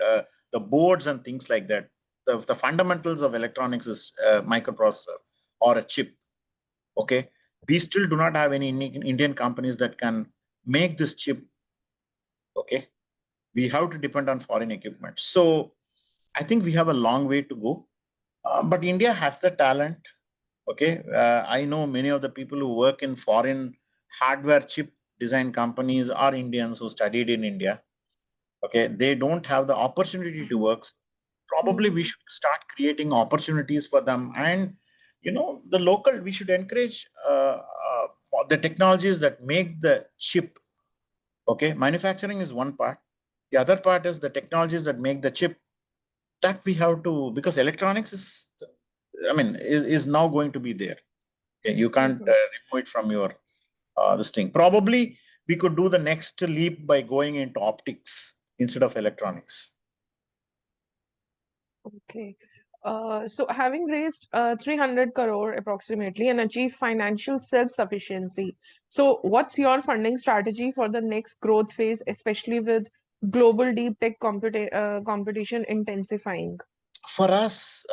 the boards and things like that. The fundamentals of electronics is a microprocessor or a chip. Okay, we still do not have any Indian companies that can make this chip. Okay, we have to depend on foreign equipment. So I think we have a long way to go, but India has the talent. Okay, I know many of the people who work in foreign hardware chip design companies are Indians who studied in India. Okay, they don't have the opportunity to work. Probably we Mhm. should start creating opportunities for them, and the local, we should encourage the technologies that make the chip. Okay, manufacturing is one part. The other part is the technologies that make the chip, that we have to, because electronics is, I mean, is now going to be there. Okay, you can't Mhm. remove it from your this thing. Probably we could do the next leap by going into optics instead of electronics. Okay. So having raised 300 crore approximately and achieved financial self-sufficiency, so what's your funding strategy for the next growth phase, especially with global deep tech competition intensifying? For us,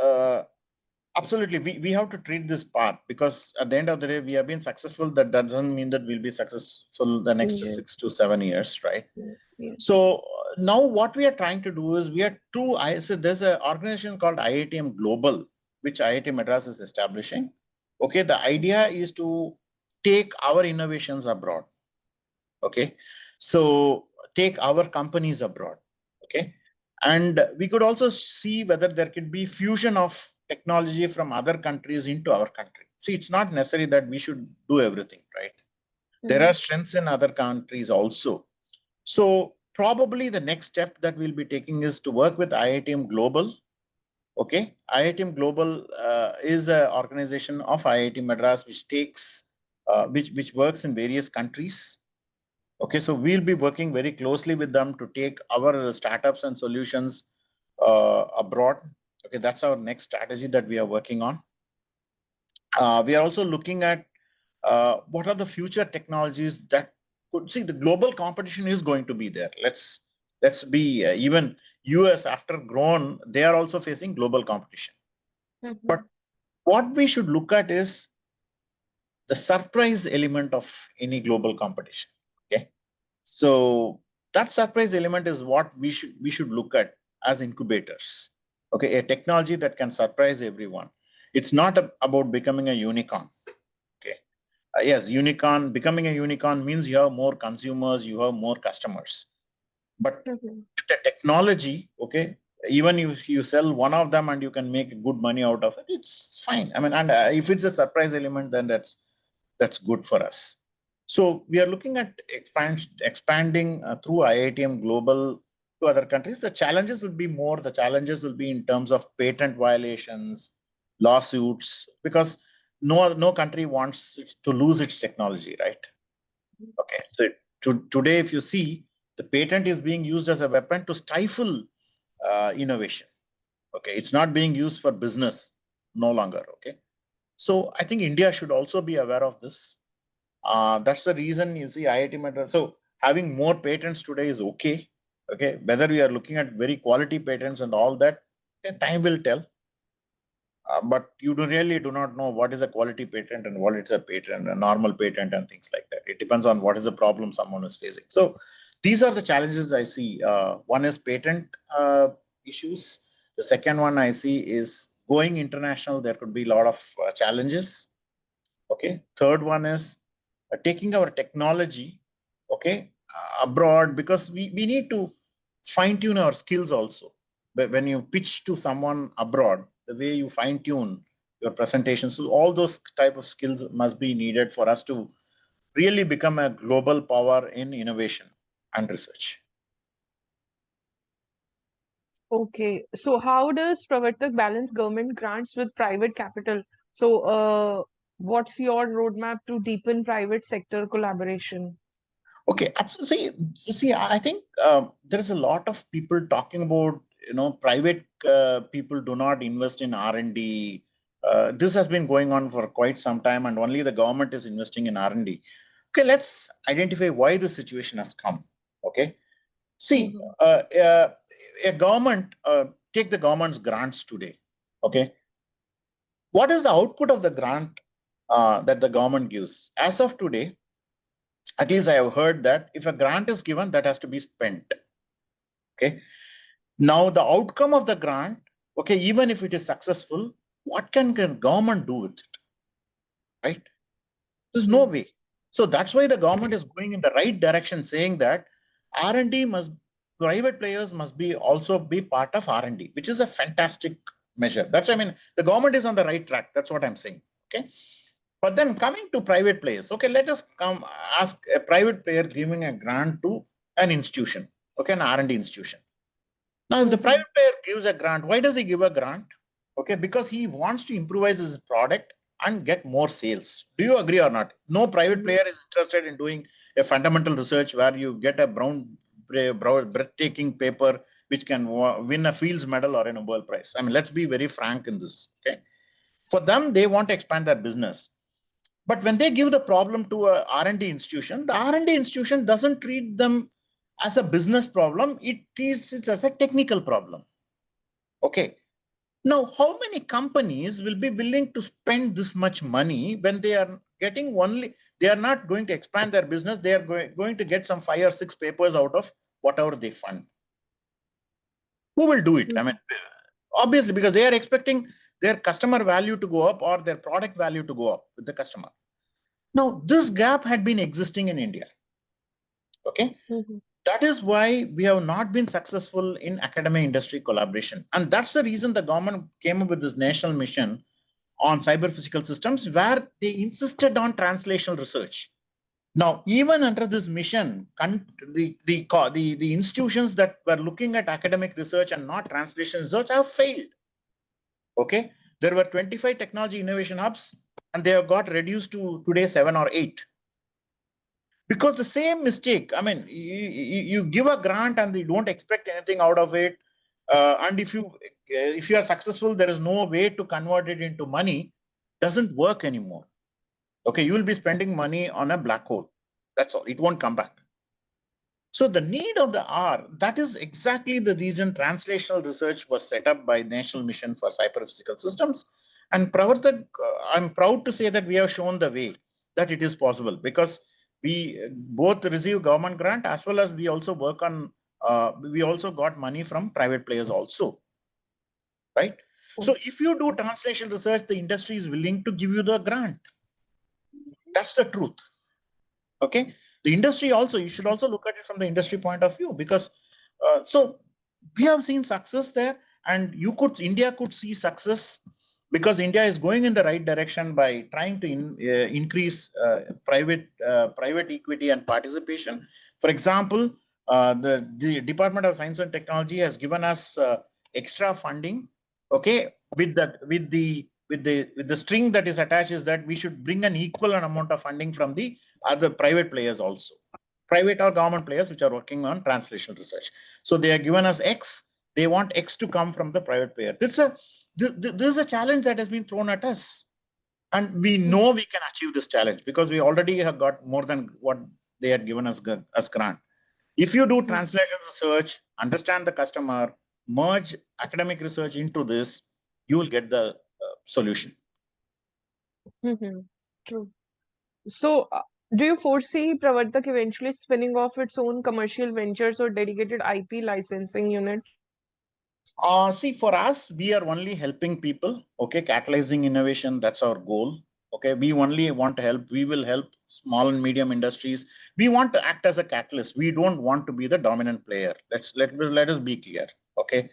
absolutely, we have to treat this part because at the end of the day, we have been successful. That doesn't mean that we'll be successful the next six to Yes. 7 years, right? Yes. So now what we are trying to do is we are two. So there's an organization called IITM Global, which IIT Madras is establishing. Okay, the idea is to take our innovations abroad. Okay, so take our companies abroad. Okay, and we could also see whether there could be fusion of technology from other countries into our country. See, it's not necessary that we should do everything, right? There are strengths in other countries also. So probably the next step that we'll be taking is to work with IITM Global. Okay, IITM Global is an organization of IIT Madras which takes which works in various countries. Okay, so we'll be working very closely with them to take our startups and solutions abroad. Okay, that's our next strategy that we are working on. We are also looking at what are the future technologies that could see the global competition is going to be there. Let's be even US after grown, they are also facing global competition. But what we should look at is the surprise element of any global competition. Okay, so that surprise element is what we should look at as incubators. Okay, a technology that can surprise everyone. It's not about becoming a unicorn. Okay, yes, unicorn, becoming a unicorn means you have more consumers, you have more customers. But with the technology, okay, even if you sell one of them and you can make good money out of it, it's fine. I mean, and if it's a surprise element, then that's good for us. So we are looking at expanding through IITM Global to other countries. The challenges will be more. The challenges will be in terms of patent violations, lawsuits, because no country wants it to lose its technology, right? Okay. So today, if you see, the patent is being used as a weapon to stifle innovation. Okay, it's not being used for business no longer. Okay, so I think India should also be aware of this. That's the reason you see IIT Madras. So having more patents today is okay. Okay, whether we are looking at very quality patents and all that, time will tell. But you really do not know what is a quality patent and what is a patent, a normal patent, and things like that. It depends on what is the problem someone is facing. So these are the challenges I see. One is patent issues. The second one I see is going international. There could be a lot of challenges. Okay. Third one is taking our technology, okay, abroad, because we need to fine tune our skills also. But when you pitch to someone abroad, the way you fine tune your presentation, so all those type of skills must be needed for us to really become a global power in innovation and research. Okay, so how does Pravartak balance government grants with private capital? So, what's your roadmap to deepen private sector collaboration? Okay, absolutely. See, I think there is a lot of people talking about, private people do not invest in R&D. This has been going on for quite some time, and only the government is investing in R&D. Okay, let's identify why the situation has come. Okay, see, a government, take the government's grants today. Okay, what is the output of the grant that the government gives? As of today, at least I have heard that if a grant is given, that has to be spent. Okay. Now the outcome of the grant, okay, even if it is successful, what can the government do with it? Right? There's no way. So that's why the government is going in the right direction, saying that R&D must, private players must be also be part of R&D, which is a fantastic measure. That's, I mean, the government is on the right track. That's what I'm saying. Okay. But then coming to private players, okay, let us come ask a private player giving a grant to an institution, okay, an R&D institution. Now, if the private player gives a grant, why does he give a grant? Okay, because he wants to improvise his product and get more sales. Do you agree or not? No private player is interested in doing a fundamental research where you get a breathtaking paper which can win a Fields Medal or a Nobel Prize. I mean, let's be very frank in this. Okay, for them, they want to expand their business. But when they give the problem to a R&D institution, the R&D institution doesn't treat them as a business problem. It treats it as a technical problem. Okay. Now, how many companies will be willing to spend this much money when they are getting only, they are not going to expand their business. They are going to get some 5 or 6 papers out of whatever they fund. Who will do it? I mean, obviously, because they are expecting their customer value to go up or their product value to go up with the customer. Now, this gap had been existing in India. Okay. That is why we have not been successful in academic industry collaboration. And that's the reason the government came up with this national mission on cyber physical systems, where they insisted on translational research. Now, even under this mission, the institutions that were looking at academic research and not translation research have failed. Okay, there were 25 technology innovation hubs, and they have got reduced to today 7 or 8. Because the same mistake, I mean, you give a grant and you don't expect anything out of it, and if you are successful, there is no way to convert it into money. Doesn't work anymore. Okay, you will be spending money on a black hole. That's all. It won't come back. So the need of the hour, that is exactly the reason translational research was set up by National Mission for Cyber-Physical Systems. And Pravartak, I'm proud to say that we have shown the way that it is possible, because we both receive government grant as well as we also work on, we also got money from private players also, right? So if you do translation research, the industry is willing to give you the grant. That's the truth. Okay, the industry also, you should also look at it from the industry point of view, because so we have seen success there, and India could see success, because India is going in the right direction by trying to increase private equity and participation. For example, the Department of Science and Technology has given us extra funding. Okay, with the string that is attached is that we should bring an equal amount of funding from the other private players also, private or government players which are working on translational research. So they are given us X, they want X to come from the private player. This is a challenge that has been thrown at us, and we know we can achieve this challenge because we already have got more than what they had given us as grant. If you do translation research, understand the customer, merge academic research into this, you will get the solution. True. So, do you foresee Pravartak eventually spinning off its own commercial ventures or dedicated IP licensing units? See, for us, we are only helping people, okay, catalyzing innovation. That's our goal. Okay, we only want to help. We will help small and medium industries. We want to act as a catalyst. We don't want to be the dominant player. Let us be clear. Okay,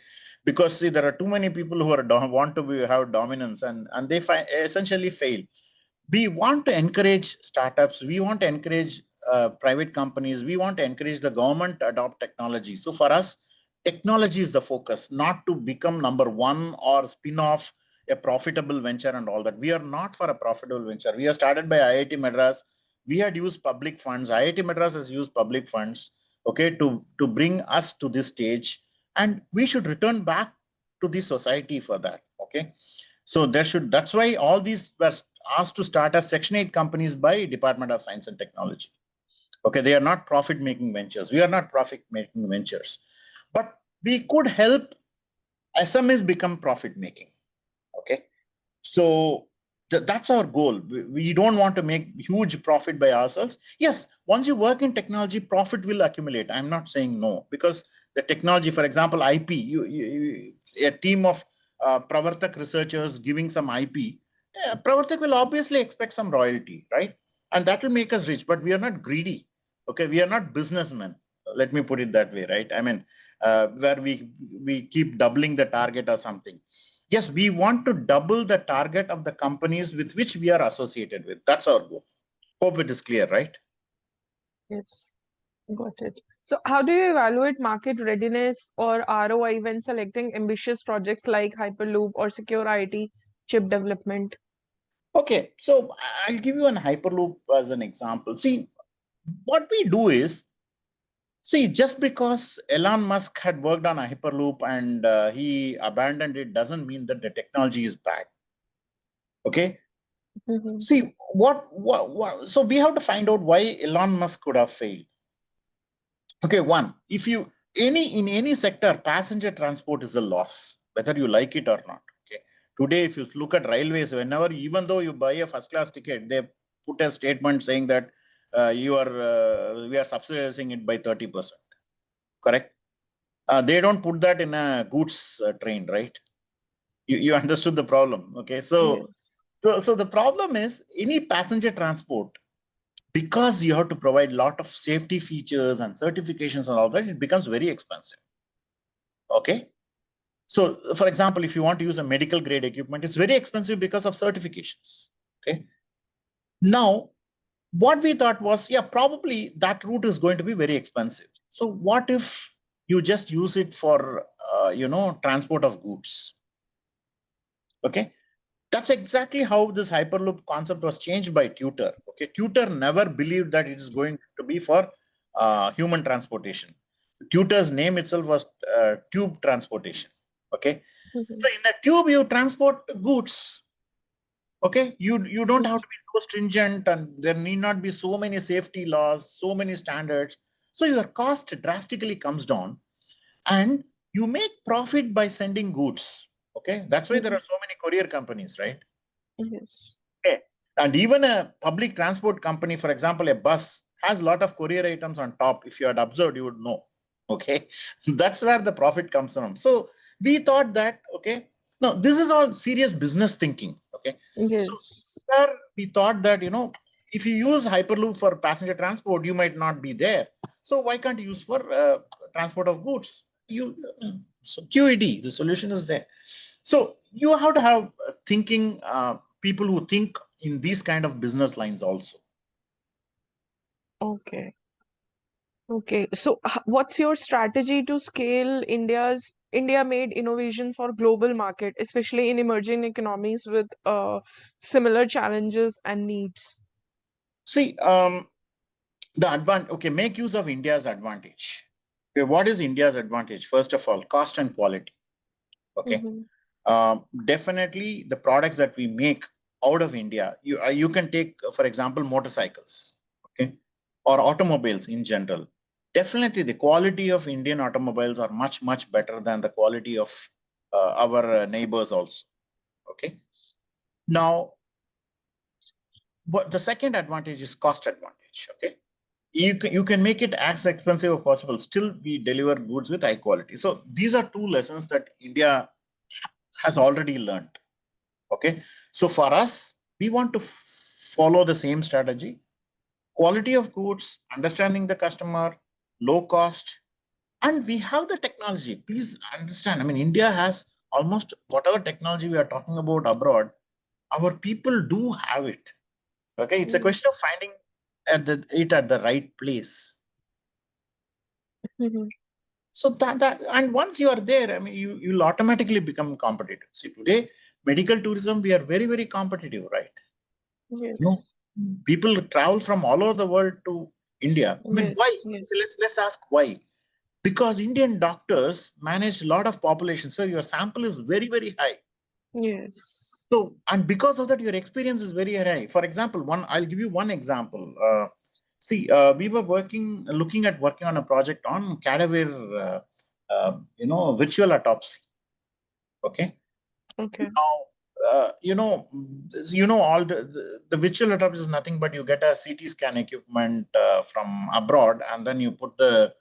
because see, there are too many people who are want to have dominance, and they essentially fail. We want to encourage startups, we want to encourage private companies, we want to encourage the government to adopt technology. So for us, technology is the focus, not to become number one or spin off a profitable venture and all that. We are not for a profitable venture. We are started by IIT Madras. We had used public funds. IIT Madras has used public funds, okay, to bring us to this stage, and we should return back to the society for that. Okay, so that's why all these were asked to start as Section 8 companies by Department of Science and Technology. Okay, they are not profit-making ventures. We are not profit-making ventures, but we could help SMEs become profit-making. Okay, so that's our goal. We don't want to make huge profit by ourselves. Yes, once you work in technology, profit will accumulate. I'm not saying no, because the technology, for example, IP, a team of Pravartak researchers giving some IP, Pravartak will obviously expect some royalty, right? And that will make us rich, but we are not greedy. Okay, we are not businessmen. Let me put it that way, right? I mean, where we keep doubling the target or something. Yes, we want to double the target of the companies with which we are associated with. That's our goal. Hope it is clear, right? Yes, got it. So, how do you evaluate market readiness or ROI when selecting ambitious projects like Hyperloop or secure IT chip development? Okay, so I'll give you an Hyperloop as an example. See, what we do is, see, just because Elon Musk had worked on a Hyperloop and he abandoned it doesn't mean that the technology is bad. Okay. See, so we have to find out why Elon Musk could have failed. Okay, one, if you in any sector, passenger transport is a loss, whether you like it or not. Okay. Today, if you look at railways, whenever, even though you buy a first class ticket, they put a statement saying that we are subsidizing it by 30%. Correct? They don't put that in a goods train, right? You understood the problem. Okay, so Yes. so the problem is any passenger transport. because you have to provide a lot of safety features and certifications and all that, it becomes very expensive. Okay. So, for example, if you want to use a medical grade equipment, it's very expensive because of certifications. Okay. Now, what we thought was, yeah, probably that route is going to be very expensive. So, what if you just use it for, transport of goods? Okay. That's exactly how this Hyperloop concept was changed by Tutor. Okay. Tutor never believed that it is going to be for human transportation. Tutor's name itself was tube transportation. Okay. Mhm. So in a tube, you transport goods. Okay, you don't have Yes. to be so stringent, and there need not be so many safety laws, so many standards. So your cost drastically comes down, and you make profit by sending goods. Okay, that's why there Mhm. are so many courier companies, right? Yes. Okay. And even a public transport company, for example, a bus has a lot of courier items on top. If you had observed, you would know. Okay. That's where the profit comes from. So we thought that, okay, no, this is all serious business thinking. Okay. So Yes. where we thought that, if you use Hyperloop for passenger transport, you might not be there. So why can't you use for transport of goods? So QED, the solution is there. So you have to have thinking people who think in these kind of business lines also. Okay. Okay. So, what's your strategy to scale India-made innovation for global market, especially in emerging economies with similar challenges and needs? See, okay, make use of India's advantage. Okay, what is India's advantage? First of all, cost and quality. Okay, Mm-hmm. definitely the products that we make out of India, you can take, for example, motorcycles, okay, or automobiles in general. Definitely, the quality of Indian automobiles are much better than the quality of our neighbors also. Okay. Now, but the second advantage is cost advantage. Okay. You can make it as expensive as possible. Still, we deliver goods with high quality. So these are two lessons that India has already learned. Okay. So for us, we want to follow the same strategy: quality of goods, understanding the customer, low cost, and we have the technology. Please understand. I mean, India has almost whatever technology we are talking about abroad. Our people do have it. Okay, it's a question of Yes. finding it at the right place. Mm-hmm. So that and once you are there, I mean, you'll automatically become competitive. See, today medical tourism, we are very competitive, right? You know, Yes. people travel from all over the world to India. I mean, why? Yes. Yes. Let's ask why. Because Indian doctors manage a lot of population, so your sample is very high. Yes. So, and because of that, your experience is very high. For example, I'll give you one example. See, we were working on a project on cadaver, virtual autopsy. Okay. Okay. Now, all the virtual autopsy is nothing but you get a CT scan equipment from abroad, and then you put the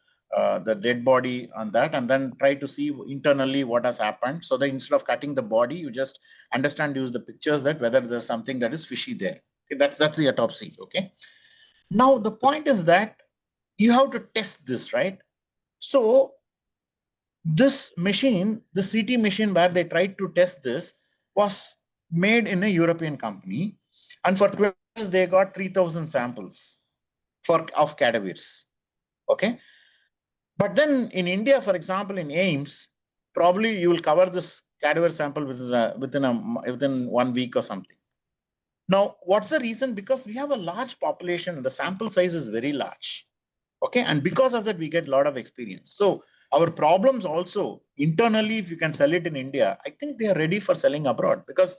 dead body on that, and then try to see internally what has happened. So that instead of cutting the body, you just use the pictures that whether there's something that is fishy there. Okay, that's the autopsy. Okay. Now the point is that you have to test this, right? So this machine, the CT machine where they tried to test this, was made in a European company, and for 12 years they got 3,000 samples for of cadavers. Okay, but then in India, for example, in AIMS, probably you will cover this cadaver sample within 1 week or something. Now, what's the reason? Because we have a large population, the sample size is very large. Okay, and because of that, we get a lot of experience. So our problems also internally, if you can sell it in India, I think they are ready for selling abroad, because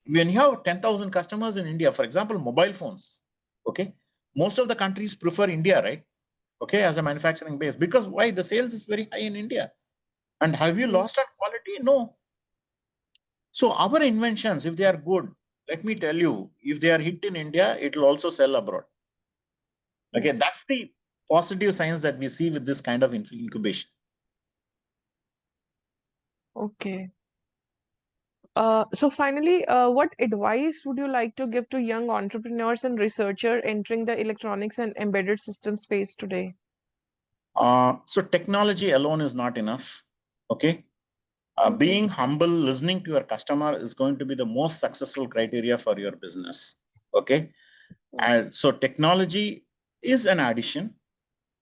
when you have 10,000 customers in India, for example, mobile phones, okay, most of the countries prefer India, right? Okay, as a manufacturing base, because why? The sales is very high in India. And have you lost on Yes. quality? No. So our inventions, if they are good, let me tell you, if they are hit in India, it will also sell abroad. Okay, Yes. that's the positive signs that we see with this kind of incubation. Okay. So finally, what advice would you like to give to young entrepreneurs and researcher entering the electronics and embedded system space today? So technology alone is not enough. Okay. Mm-hmm. Being humble, listening to your customer is going to be the most successful criteria for your business. Okay. And so technology is an addition.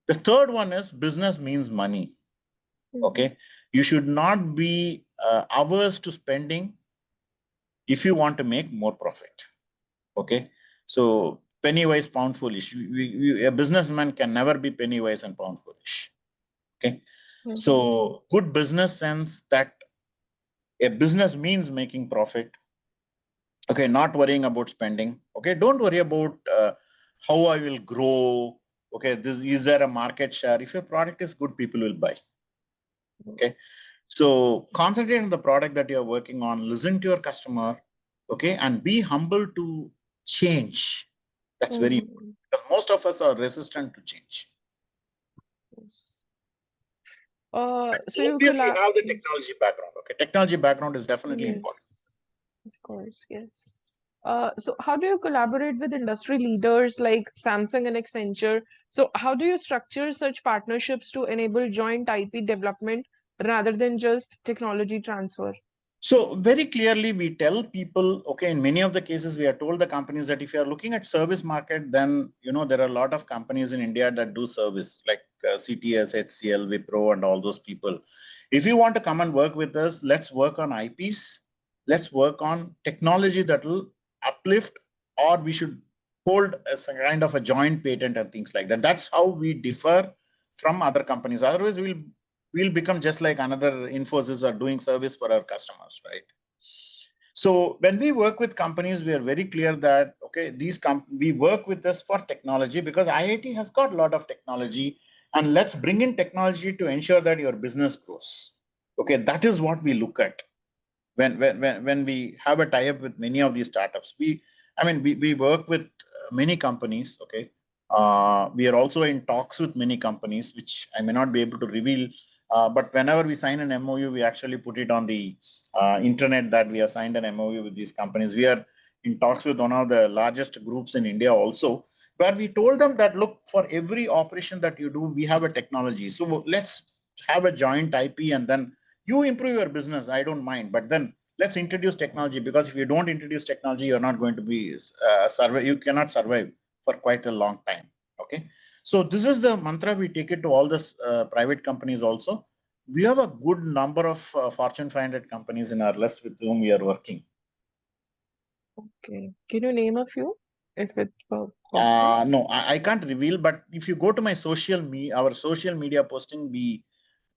The third one is business means money. Mm-hmm. Okay. You should not be averse to spending if you want to make more profit. Okay. So penny wise, pound foolish. A businessman can never be penny wise and pound foolish. Okay. Mm-hmm. So good business sense that a business means making profit. Okay, not worrying about spending. Okay, don't worry about how I will grow. Okay, this is there a market share? If your product is good, people will buy. Okay, so concentrate on the product that you're working on, listen to your customer. Okay, and be humble to change. That's very important Mm-hmm. because most of us are resistant to change. Yes. So you Obviously collab. have the Yes. technology background. Okay, technology background is definitely important. Yes. Of course. Yes. So how do you collaborate with industry leaders like Samsung and Accenture? So how do you structure such partnerships to enable joint IP development rather than just technology transfer? So very clearly, we tell people, okay, in many of the cases, we are told the companies that if you are looking at service market, then there are a lot of companies in India that do service, like CTS, HCL, Wipro, and all those people. If you want to come and work with us, let's work on IPs. Let's work on technology that will uplift, or we should hold as a kind of a joint patent and things like that. That's how we differ from other companies. Otherwise, we'll become just like another Infosys are doing service for our customers, right? So when we work with companies, we are very clear that okay, we work with us for technology because IIT has got a lot of technology, and let's bring in technology to ensure that your business grows. Okay, that is what we look at when we have a tie-up with many of these startups. We work with many companies. Okay, we are also in talks with many companies which I may not be able to reveal, but whenever we sign an MOU, we actually put it on the internet that we have signed an MOU with these companies. We are in talks with one of the largest groups in India also, where we told them that look, for every operation that you do, we have a technology, so let's have a joint IP, and then you improve your business, I don't mind, but then let's introduce technology, because if you don't introduce technology, you're not going to be survive. You cannot survive for quite a long time. Okay, so this is the mantra we take it to all this private companies also. We have a good number of Fortune 500 companies in our list with whom we are working. Okay. Can you name a few if it's possible? No, I can't reveal, but if you go to my our social media posting,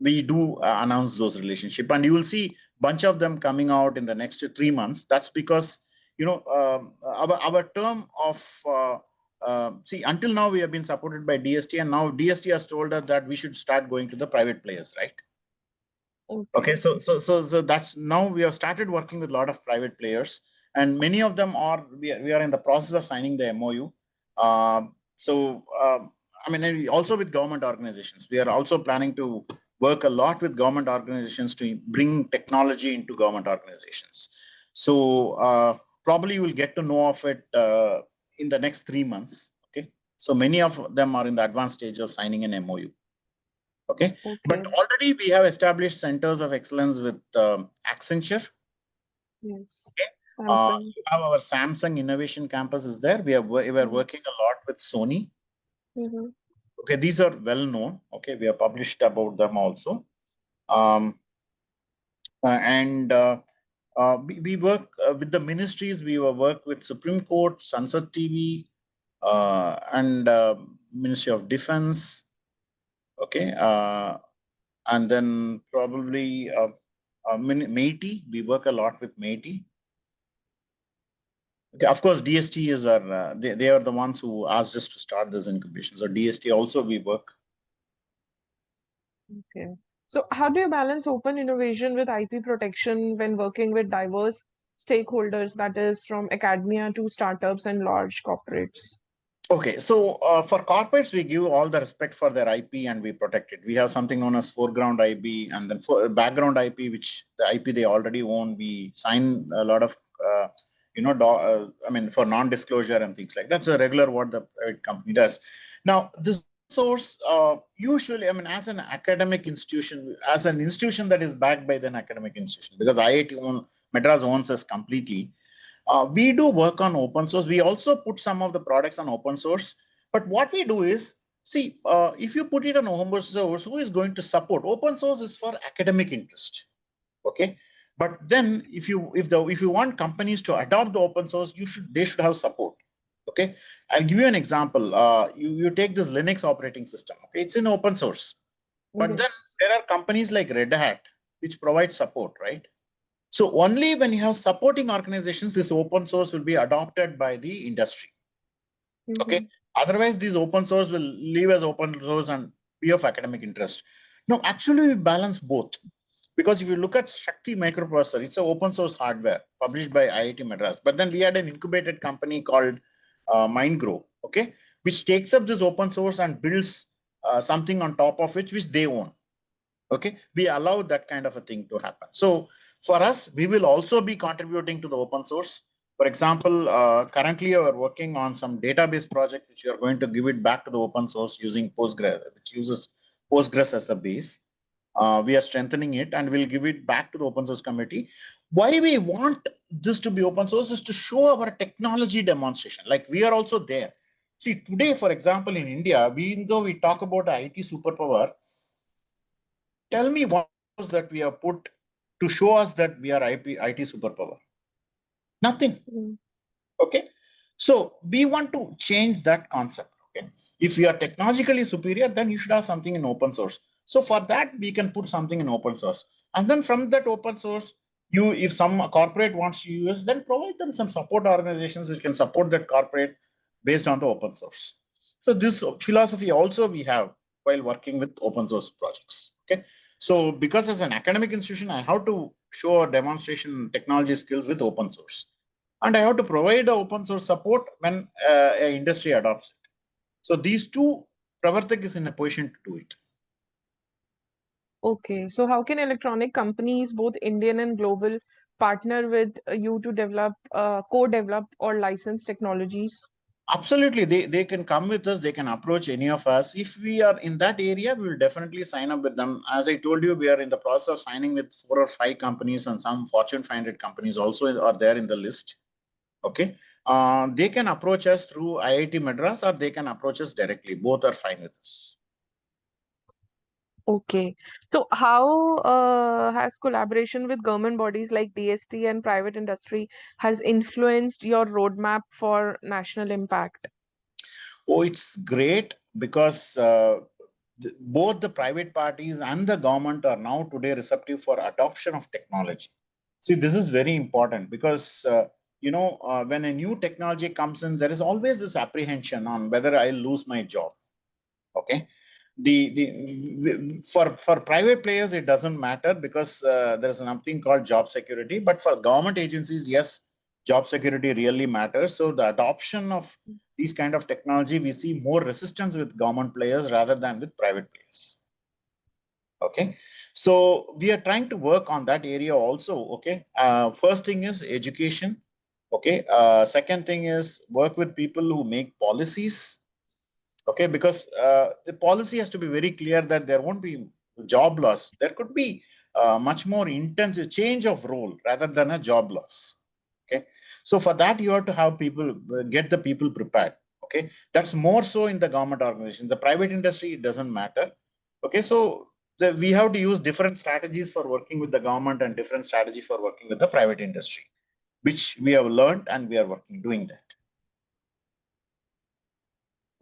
we do announce those relationship, and you will see bunch of them coming out in the next 3 months. That's because our term of see, until now we have been supported by DST, and now DST has told us that we should start going to the private players, right? Okay, Okay. so that's now we have started working with a lot of private players, and many of them we are in the process of signing the MOU. So and also with government organizations, we are also planning to work a lot with government organizations to bring technology into government organizations. So probably you will get to know of it in the next 3 months. Okay, so many of them are in the advanced stage of signing an MOU. Okay, but Okay. already we have established centers of excellence with Accenture. Yes. Okay, Samsung. we have our Samsung Innovation Campus is there. We are working a lot with Sony. Mm-hmm. Okay, these are well known. Okay, we have published about them also. Um, and we work with the ministries. We will work with Supreme Court, Sansad TV, and Ministry of Defense. Okay, and then probably Meiti. We work a lot with Meiti. Okay, of course, DST is our they are the ones who asked us to start this incubation. So DST also we work. Okay. So how do you balance open innovation with IP protection when working with diverse stakeholders, that is from academia to startups and large corporates? Okay, so for corporates, we give all the respect for their IP and we protect it. We have something known as foreground IP and then for background IP, which the IP they already own. We sign a lot of, I mean, for non-disclosure and things like that. That's a regular what the private company does. Now, this open source, usually, I mean, as an academic institution, as an institution that is backed by an academic institution, because IIT Madras owns us completely, we do work on open source. We also put some of the products on open source. But what we do is, see, if you put it on open source, who is going to support? Open source is for academic interest. Okay. But then if you want companies to adopt the open source, they should have support. Okay. I'll give you an example. You take this Linux operating system. Okay. It's in open source. But then Yes. there are companies like Red Hat, which provide support, right? So only when you have supporting organizations, this open source will be adopted by the industry. Okay. Mm-hmm. Otherwise, these open source will leave as open source and be of academic interest. No, actually, we balance both. Because if you look at Shakti microprocessor, it's an open source hardware published by IIT Madras. But then we had an incubated company called MindGrow, okay, which takes up this open source and builds something on top of it, which they own. Okay, we allow that kind of a thing to happen. So for us, we will also be contributing to the open source. For example, currently we're working on some database project which we are going to give it back to the open source using Postgres, which uses Postgres as a base. We are strengthening it and we'll give it back to the open source community. Why we want this to be open source is to show our technology demonstration. Like we are also there. See, today, for example, in India, even though we talk about IT superpower, tell me one resource that we have put to show us that we are IT superpower. Nothing. Mm. Okay. So we want to change that concept. Okay. If we are technologically superior, then you should have something in open source. So for that, we can put something in open source. And then from that open source, if some corporate wants to use, then provide them some support organizations which can support that corporate based on the open source. So this philosophy also we have while working with open source projects. Okay. So because as an academic institution, I have to show a demonstration technology skills with open source. And I have to provide the open source support when industry adopts it. So these two, Pravartak is in a position to do it. Okay, so how can electronic companies, both Indian and global, partner with you to develop, co-develop or license technologies? Absolutely, they can come with us, they can approach any of us. If we are in that area, we will definitely sign up with them. As I told you, we are in the process of signing with 4 or 5 companies, and some Fortune 500 companies also are there in the list. Okay. They can approach us through IIT Madras or they can approach us directly. Both are fine with us. Okay, so how has collaboration with government bodies like DST and private industry has influenced your roadmap for national impact? Oh, it's great because both the private parties and the government are now today receptive for adoption of technology. See, this is very important because when a new technology comes in, there is always this apprehension on whether I'll lose my job. Okay, for private players it doesn't matter because there is something called job security, but for government agencies, yes, job security really matters. So the adoption of these kind of technology, we see more resistance with government players rather than with private players. Okay, so we are trying to work on that area also. Okay, first thing is education. Okay, second thing is work with people who make policies. Okay, because the policy has to be very clear that there won't be job loss. There could be much more intensive change of role rather than a job loss. Okay, so for that you have to have people, get the people prepared. Okay, that's more so in the government organization. The private industry, it doesn't matter. Okay, so we have to use different strategies for working with the government and different strategy for working with the private industry, which we have learned and we are working doing that.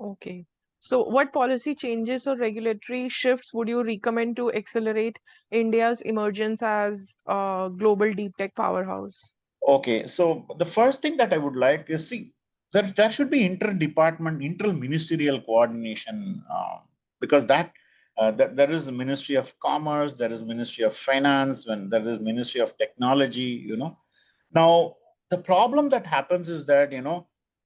Okay. So, what policy changes or regulatory shifts would you recommend to accelerate India's emergence as a global deep tech powerhouse? Okay, so the first thing that I would like is, see, there should be inter-department, inter-ministerial coordination, because there is a Ministry of Commerce, there is Ministry of Finance, when there is Ministry of Technology. Now the problem that happens is that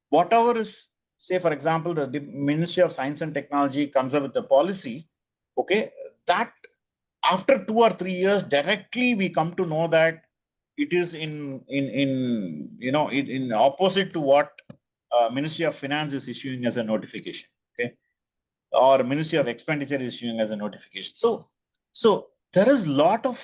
whatever is say, for example, the Ministry of Science and Technology comes up with a policy, okay, that after 2 or 3 years, directly we come to know that it is in opposite to what Ministry of Finance is issuing as a notification, okay, or Ministry of Expenditure is issuing as a notification. So there is a lot of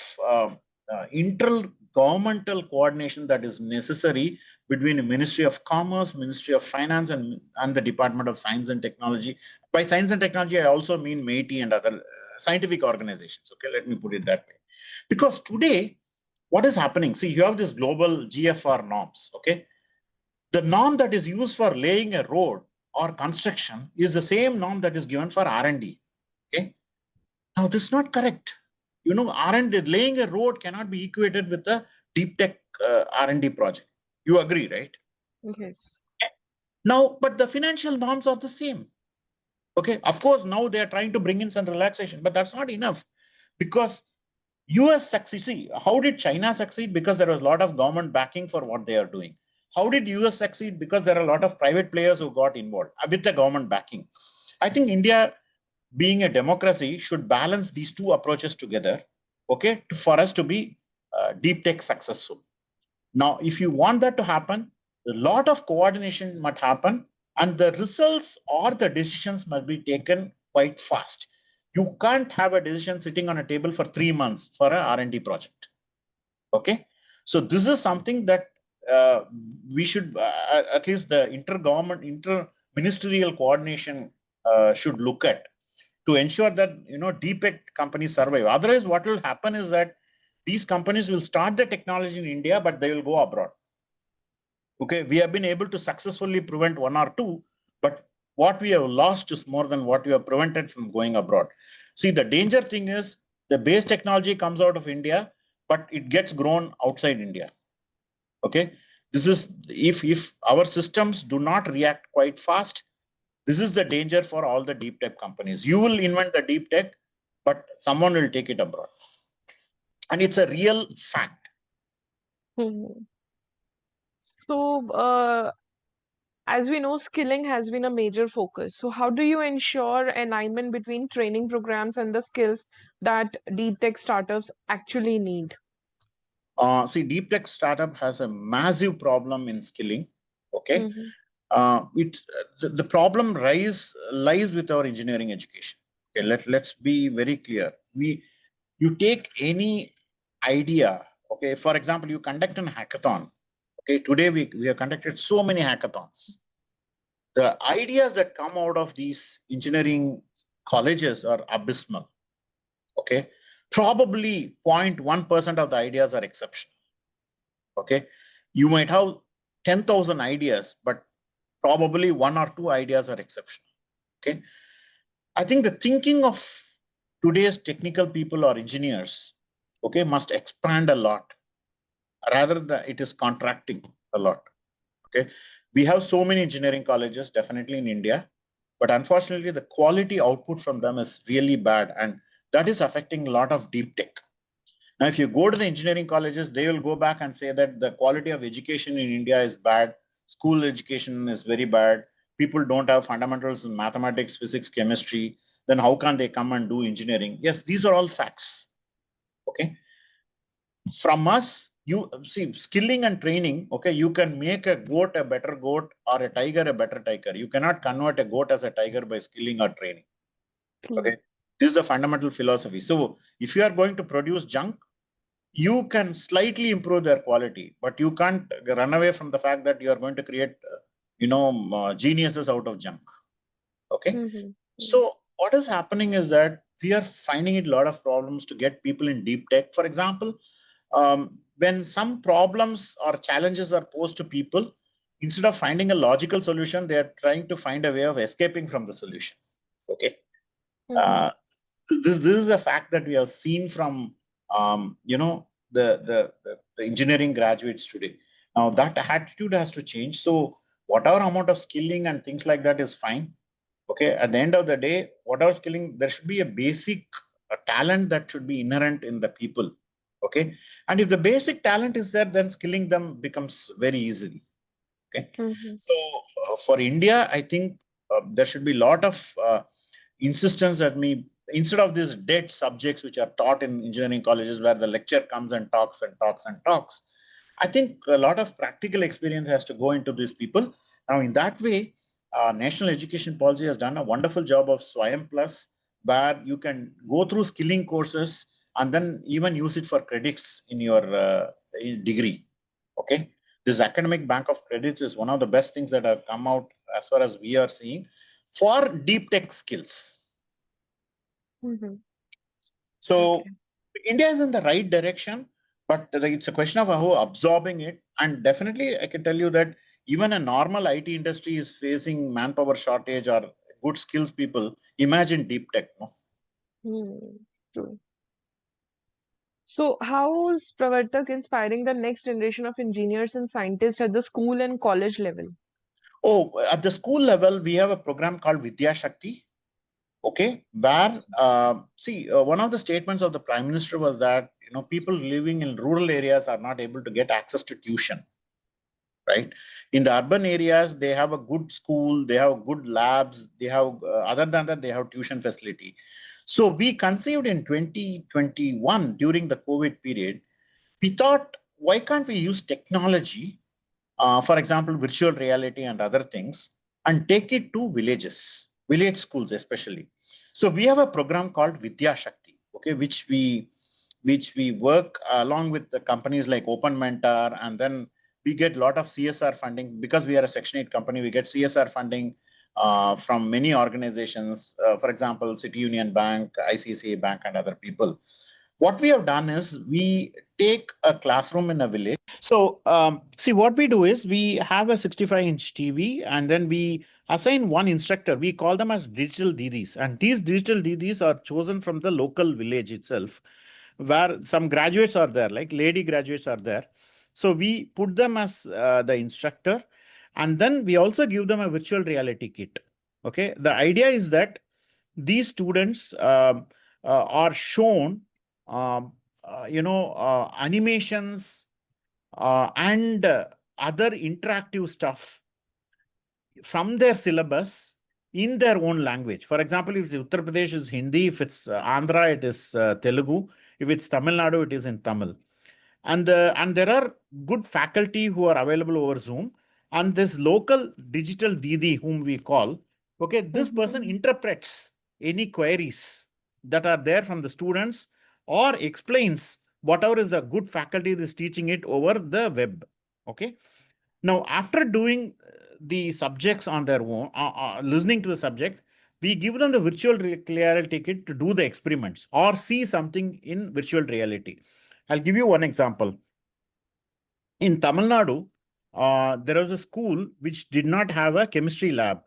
intergovernmental coordination that is necessary between the Ministry of Commerce, Ministry of Finance, and the Department of Science and Technology. By science and technology, I also mean MeitY and other scientific organizations. Okay, let me put it that way. Because today, what is happening? See, you have this global GFR norms. Okay, the norm that is used for laying a road or construction is the same norm that is given for R&D. Okay, now this is not correct. R&D, laying a road cannot be equated with a deep tech R&D project. You agree, right? Yes. Now, but the financial norms are the same. Okay, of course, now they are trying to bring in some relaxation, but that's not enough because US succeed. See, how did China succeed? Because there was a lot of government backing for what they are doing. How did US succeed? Because there are a lot of private players who got involved with the government backing. I think India, being a democracy, should balance these two approaches together, okay, for us to be deep tech successful. Now, if you want that to happen, a lot of coordination must happen, and the results or the decisions must be taken quite fast. You can't have a decision sitting on a table for 3 months for an R&D project. Okay, so this is something that we should, at least the interministerial coordination should look at to ensure that deep tech companies survive. Otherwise, what will happen is that these companies will start the technology in India, but they will go abroad. Okay, we have been able to successfully prevent one or two, but what we have lost is more than what we have prevented from going abroad. See, the danger thing is the base technology comes out of India, but it gets grown outside India. Okay, this is if our systems do not react quite fast, this is the danger for all the deep tech companies. You will invent the deep tech, but someone will take it abroad, and it's a real fact. Mhm. So, as we know, skilling has been a major focus. So, how do you ensure alignment between training programs and the skills that deep tech startups actually need? See, deep tech startup has a massive problem in skilling. Okay, Mm-hmm. the problem lies with our engineering education. Okay, let's be very clear. You take any idea. Okay, for example, you conduct an hackathon. Okay, today we have conducted so many hackathons. The ideas that come out of these engineering colleges are abysmal. Okay, probably 0.1% of the ideas are exceptional. Okay, you might have 10,000 ideas, but probably one or two ideas are exceptional. Okay, I think the thinking of today's technical people or engineers, okay, must expand a lot rather than it is contracting a lot. Okay, we have so many engineering colleges definitely in India, but unfortunately the quality output from them is really bad, and that is affecting a lot of deep tech. Now, if you go to the engineering colleges, they will go back and say that the quality of education in India is bad. School education is very bad. People don't have fundamentals in mathematics, physics, chemistry. Then how can they come and do engineering? Yes, these are all facts. Okay. From us, you see skilling and training. Okay, you can make a goat a better goat or a tiger a better tiger. You cannot convert a goat as a tiger by skilling or training. Okay. This is the fundamental philosophy. So if you are going to produce junk, you can slightly improve their quality, but you can't run away from the fact that you are going to create, geniuses out of junk. Okay. Mm-hmm. So what is happening is that we are finding it a lot of problems to get people in deep tech. For example, when some problems or challenges are posed to people, instead of finding a logical solution, they are trying to find a way of escaping from the solution. Okay. Mm-hmm. Uh, this is a fact that we have seen from the engineering graduates today. Now that attitude has to change. So whatever amount of skilling and things like that is fine. Okay, at the end of the day, whatever skilling, there should be a basic talent that should be inherent in the people. Okay, and if the basic talent is there, then skilling them becomes very easy. Okay. Mm-hmm. So for India, I think there should be a lot of insistence that instead of these dead subjects which are taught in engineering colleges where the lecture comes and talks and talks and talks, I think a lot of practical experience has to go into these people. Now, in that way, national education policy has done a wonderful job of Swayam Plus, where you can go through skilling courses and then even use it for credits in your degree. Okay, this academic bank of credits is one of the best things that have come out as far as we are seeing for deep tech skills. Mm-hmm. So Okay. India is in the right direction, but it's a question of how absorbing it. And definitely, I can tell you that even a normal IT industry is facing manpower shortage or good skills people. Imagine deep tech. No? Hmm. True. So, how is Pravartak inspiring the next generation of engineers and scientists at the school and college level? Oh, at the school level, we have a program called Vidya Shakti. Okay, where one of the statements of the Prime Minister was that people living in rural areas are not able to get access to tuition, right? In the urban areas, they have a good school, they have good labs, they have other than that, they have tuition facility. So we conceived in 2021 during the COVID period. We thought, why can't we use technology, for example, virtual reality and other things, and take it to villages, village schools especially. So we have a program called Vidya Shakti, okay, which we work along with the companies like Open Mentor, and then we get a lot of CSR funding because we are a Section 8 company. We get CSR funding from many organizations, for example, City Union Bank, ICICI Bank, and other people. What we have done is we take a classroom in a village. So, see, what we do is we have a 65-inch TV and then we assign one instructor. We call them as digital DDs. And these digital DDs are chosen from the local village itself, where some graduates are there, like lady graduates are there. So, we put them as the instructor. And then we also give them a virtual reality kit. Okay. The idea is that these students are shown, um, animations and other interactive stuff from their syllabus in their own language. For example, if Uttar Pradesh is Hindi, if it's Andhra, it is Telugu, if it's Tamil Nadu, it is in Tamil. And there are good faculty who are available over Zoom. And this local digital Didi, whom we call, okay, this person Mm-hmm. interprets any queries that are there from the students or explains whatever is the good faculty is teaching it over the web. Okay. Now, after doing the subjects on their own, listening to the subject, we give them the virtual reality kit to do the experiments or see something in virtual reality. I'll give you one example. In Tamil Nadu, there was a school which did not have a chemistry lab.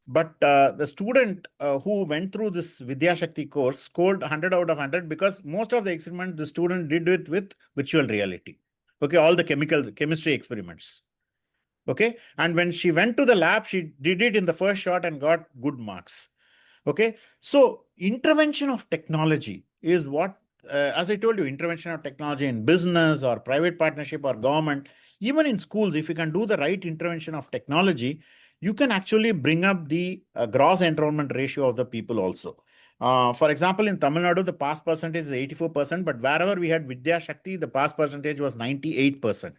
But the student who went through this Vidya Shakti course scored 100 out of 100 because most of the experiments the student did it with virtual reality. Okay, all the chemistry experiments. Okay, and when she went to the lab, she did it in the first shot and got good marks. Okay, so intervention of technology is what, as I told you, intervention of technology in business or private partnership or government, even in schools, if you can do the right intervention of technology, you can actually bring up the gross enrollment ratio of the people also. For example, in Tamil Nadu, the pass percentage is 84%, but wherever we had Vidya Shakti, the pass percentage was 98%.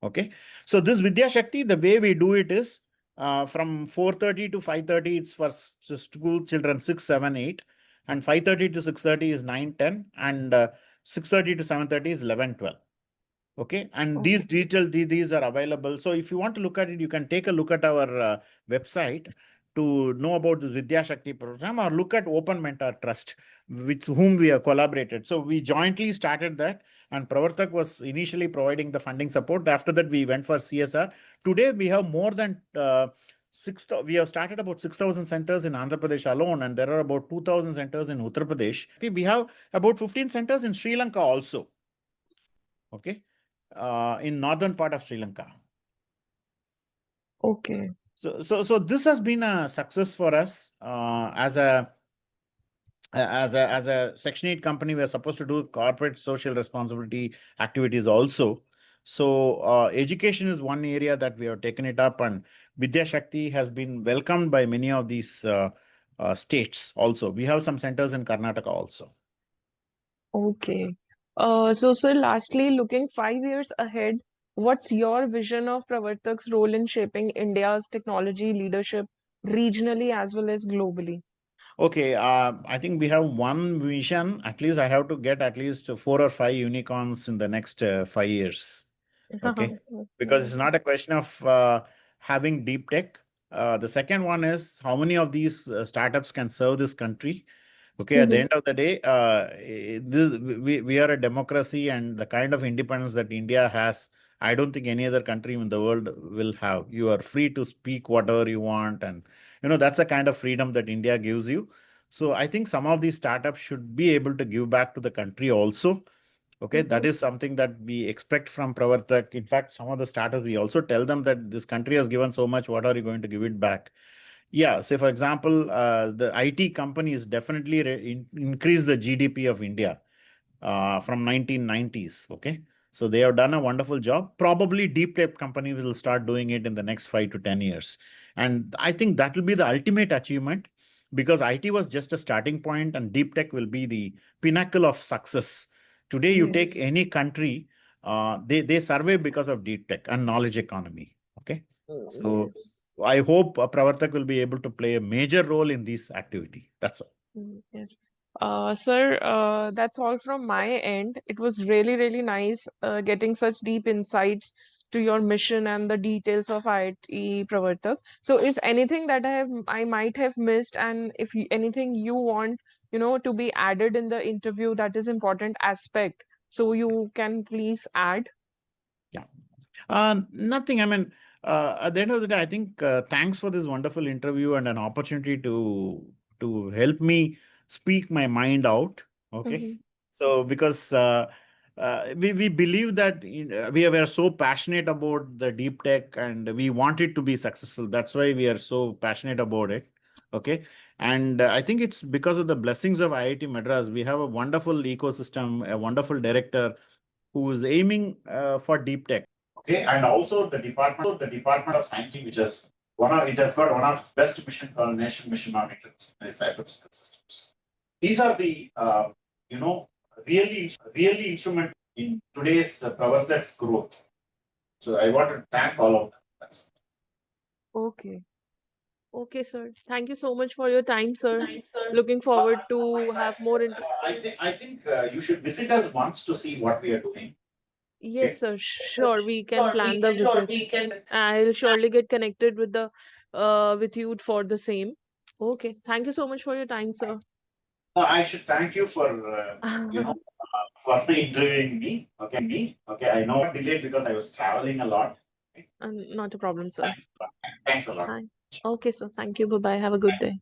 Okay, so this Vidya Shakti, the way we do it is from 4:30 to 5:30, it's for school children 6, 7, 8, and 5:30 to 6:30 is 9, 10, and 6:30 to 7:30 is 11, 12. Okay, and these Okay. these are available. So if you want to look at it, you can take a look at our website to know about the Vidya Shakti program, or look at Open Mentor Trust, with whom we have collaborated. So we jointly started that, and Pravartak was initially providing the funding support. After that, we went for CSR. Today, we have more than we have started about 6,000 centers in Andhra Pradesh alone, and there are about 2,000 centers in Uttar Pradesh. We have about 15 centers in Sri Lanka also. Okay, in northern part of Sri Lanka. Okay. So this has been a success for us as a Section 8 company. We are supposed to do corporate social responsibility activities also. So education is one area that we have taken it up, and Vidya Shakti has been welcomed by many of these states also. We have some centers in Karnataka also. Okay. So, sir, lastly, looking 5 years ahead, what's your vision of Pravartak's role in shaping India's technology leadership regionally as well as globally? Okay, I think we have one vision. At least I have to get at least 4 or 5 unicorns in the next 5 years. Okay, because Okay. it's not a question of having deep tech. The second one is how many of these startups can serve this country. Okay, at the end of the day, we are a democracy, and the kind of independence that India has, I don't think any other country in the world will have. You are free to speak whatever you want, and that's the kind of freedom that India gives you. So I think some of these startups should be able to give back to the country also. Okay, that is something that we expect from Pravartak. In fact, some of the startups, we also tell them that this country has given so much, what are you going to give it back? Yeah, say for example, the IT companies definitely increase the GDP of India from 1990s. Okay, so they have done a wonderful job. Probably deep tech companies will start doing it in the next 5 to 10 years, and I think that will be the ultimate achievement, because IT was just a starting point, and deep tech will be the pinnacle of success. Today, you take Yes. any country, they survive because of deep tech and knowledge economy. Okay, so Yes. I hope Pravartak will be able to play a major role in this activity. That's all. Yes. Sir, that's all from my end. It was really, really nice getting such deep insights to your mission and the details of IIT Pravartak. So, if anything that I might have missed, and if anything you want, to be added in the interview, that is important aspect. So you can please add. Yeah. Nothing. I mean, at the end of the day, I think thanks for this wonderful interview and an opportunity to help me speak my mind out. Okay, Mhm. so because we believe that we were so passionate about the deep tech, and we want it to be successful. That's why we are so passionate about it. Okay, and I think it's because of the blessings of IIT Madras. We have a wonderful ecosystem, a wonderful director who is aiming for deep tech. Okay, and also the Department of Science, which is it has got one of its best mission called Nation Mission on Cybersecurity Systems. These are the you know really instrument in today's Pravartak's growth. So I want to thank all of them. Okay. Okay, sir. Thank you so much for your time, sir. Looking forward to have more inter. I think you should visit us once to see what we are doing. Yes, Okay. sir. Sure, we can plan the visit. I'll surely get connected with the with you for the same. Okay. Thank you so much for your time, sir. No, I should thank you for for interviewing me. Okay, I know I delayed because I was traveling a lot. Not a problem, sir. Thanks a lot. Thanks a lot. Hi. Okay, sir. Thank you. Bye bye. Have a good day.